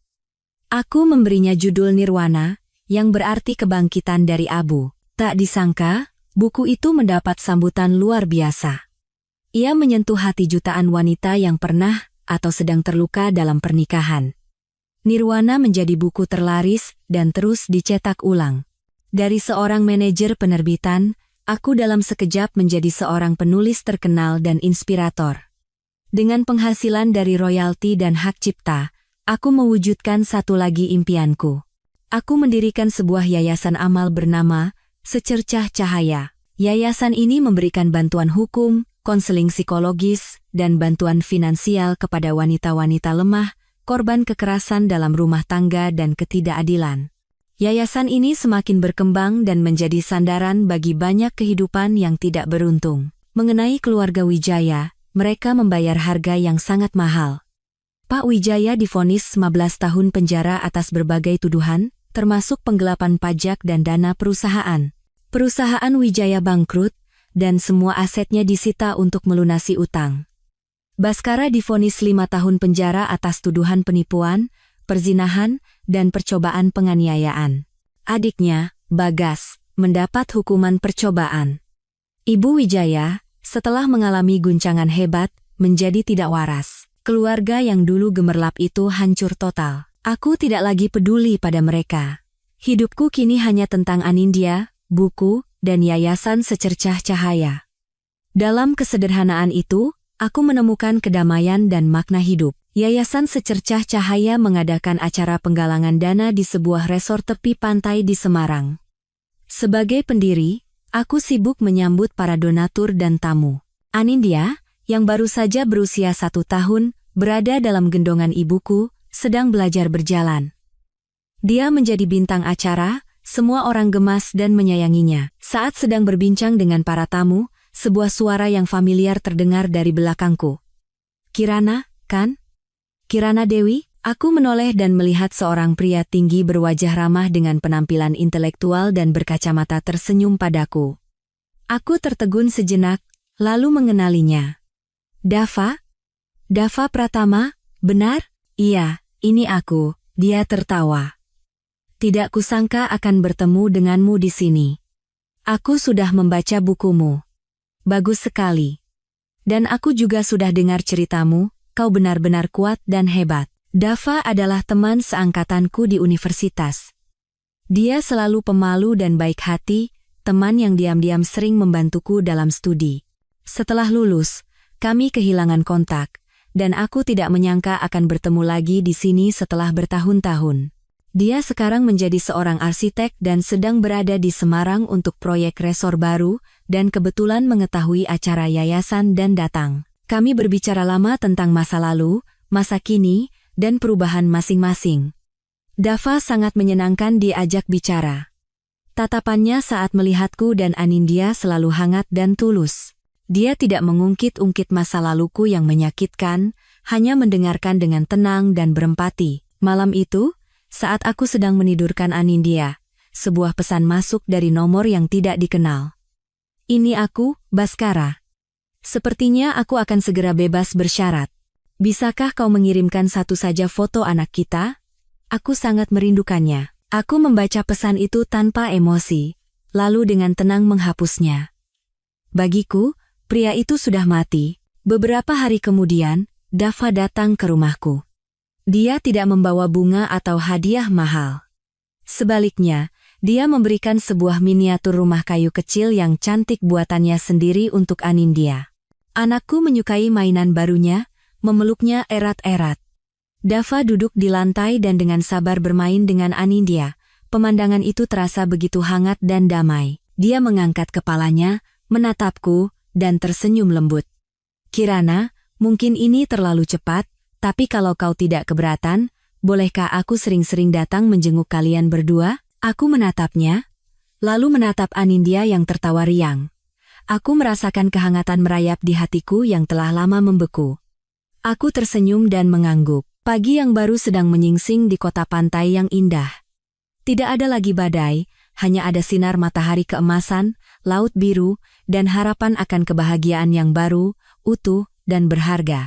Aku memberinya judul Nirwana, yang berarti kebangkitan dari abu. Tak disangka, buku itu mendapat sambutan luar biasa. Ia menyentuh hati jutaan wanita yang pernah atau sedang terluka dalam pernikahan. Nirwana menjadi buku terlaris dan terus dicetak ulang. Dari seorang manajer penerbitan, aku dalam sekejap menjadi seorang penulis terkenal dan inspirator. Dengan penghasilan dari royalti dan hak cipta, aku mewujudkan satu lagi impianku. Aku mendirikan sebuah yayasan amal bernama Secercah Cahaya. Yayasan ini memberikan bantuan hukum, konseling psikologis, dan bantuan finansial kepada wanita-wanita lemah, korban kekerasan dalam rumah tangga dan ketidakadilan. Yayasan ini semakin berkembang dan menjadi sandaran bagi banyak kehidupan yang tidak beruntung. Mengenai keluarga Wijaya, mereka membayar harga yang sangat mahal. Pak Wijaya divonis 15 tahun penjara atas berbagai tuduhan, termasuk penggelapan pajak dan dana perusahaan. Perusahaan Wijaya bangkrut, dan semua asetnya disita untuk melunasi utang. Baskara divonis 5 tahun penjara atas tuduhan penipuan, perzinahan, dan percobaan penganiayaan. Adiknya, Bagas, mendapat hukuman percobaan. Ibu Wijaya, setelah mengalami guncangan hebat, menjadi tidak waras. Keluarga yang dulu gemerlap itu hancur total. Aku tidak lagi peduli pada mereka. Hidupku kini hanya tentang Anindya, buku, dan yayasan Secercah Cahaya. Dalam kesederhanaan itu, aku menemukan kedamaian dan makna hidup. Yayasan Secercah Cahaya mengadakan acara penggalangan dana di sebuah resort tepi pantai di Semarang. Sebagai pendiri, aku sibuk menyambut para donatur dan tamu. Anindya, yang baru saja berusia 1 tahun, berada dalam gendongan ibuku, sedang belajar berjalan. Dia menjadi bintang acara. Semua orang gemas dan menyayanginya. Saat sedang berbincang dengan para tamu, sebuah suara yang familiar terdengar dari belakangku. Kirana, kan? Kirana Dewi? Aku menoleh dan melihat seorang pria tinggi berwajah ramah dengan penampilan intelektual dan berkacamata tersenyum padaku. Aku tertegun sejenak, lalu mengenalinya. Dava? Dava Pratama, benar? Iya, ini aku, dia tertawa. Tidak kusangka akan bertemu denganmu di sini. Aku sudah membaca bukumu. Bagus sekali. Dan aku juga sudah dengar ceritamu, kau benar-benar kuat dan hebat. Dava adalah teman seangkatanku di universitas. Dia selalu pemalu dan baik hati, teman yang diam-diam sering membantuku dalam studi. Setelah lulus, kami kehilangan kontak, dan aku tidak menyangka akan bertemu lagi di sini setelah bertahun-tahun. Dia sekarang menjadi seorang arsitek dan sedang berada di Semarang untuk proyek resor baru, dan kebetulan mengetahui acara yayasan dan datang. Kami berbicara lama tentang masa lalu, masa kini, dan perubahan masing-masing. Dava sangat menyenangkan diajak bicara. Tatapannya saat melihatku dan Anindya selalu hangat dan tulus. Dia tidak mengungkit-ungkit masa laluku yang menyakitkan, hanya mendengarkan dengan tenang dan berempati. Malam itu, saat aku sedang menidurkan Anindya, sebuah pesan masuk dari nomor yang tidak dikenal. Ini aku, Baskara. Sepertinya aku akan segera bebas bersyarat. Bisakah kau mengirimkan satu saja foto anak kita? Aku sangat merindukannya. Aku membaca pesan itu tanpa emosi, lalu dengan tenang menghapusnya. Bagiku, pria itu sudah mati. Beberapa hari kemudian, Dava datang ke rumahku. Dia tidak membawa bunga atau hadiah mahal. Sebaliknya, dia memberikan sebuah miniatur rumah kayu kecil yang cantik buatannya sendiri untuk Anindya. Anakku menyukai mainan barunya, memeluknya erat-erat. Dava duduk di lantai dan dengan sabar bermain dengan Anindya. Pemandangan itu terasa begitu hangat dan damai. Dia mengangkat kepalanya, menatapku, dan tersenyum lembut. Kirana, mungkin ini terlalu cepat, tapi kalau kau tidak keberatan, bolehkah aku sering-sering datang menjenguk kalian berdua? Aku menatapnya, lalu menatap Anindya yang tertawa riang. Aku merasakan kehangatan merayap di hatiku yang telah lama membeku. Aku tersenyum dan mengangguk. Pagi yang baru sedang menyingsing di kota pantai yang indah. Tidak ada lagi badai, hanya ada sinar matahari keemasan, laut biru, dan harapan akan kebahagiaan yang baru, utuh, dan berharga.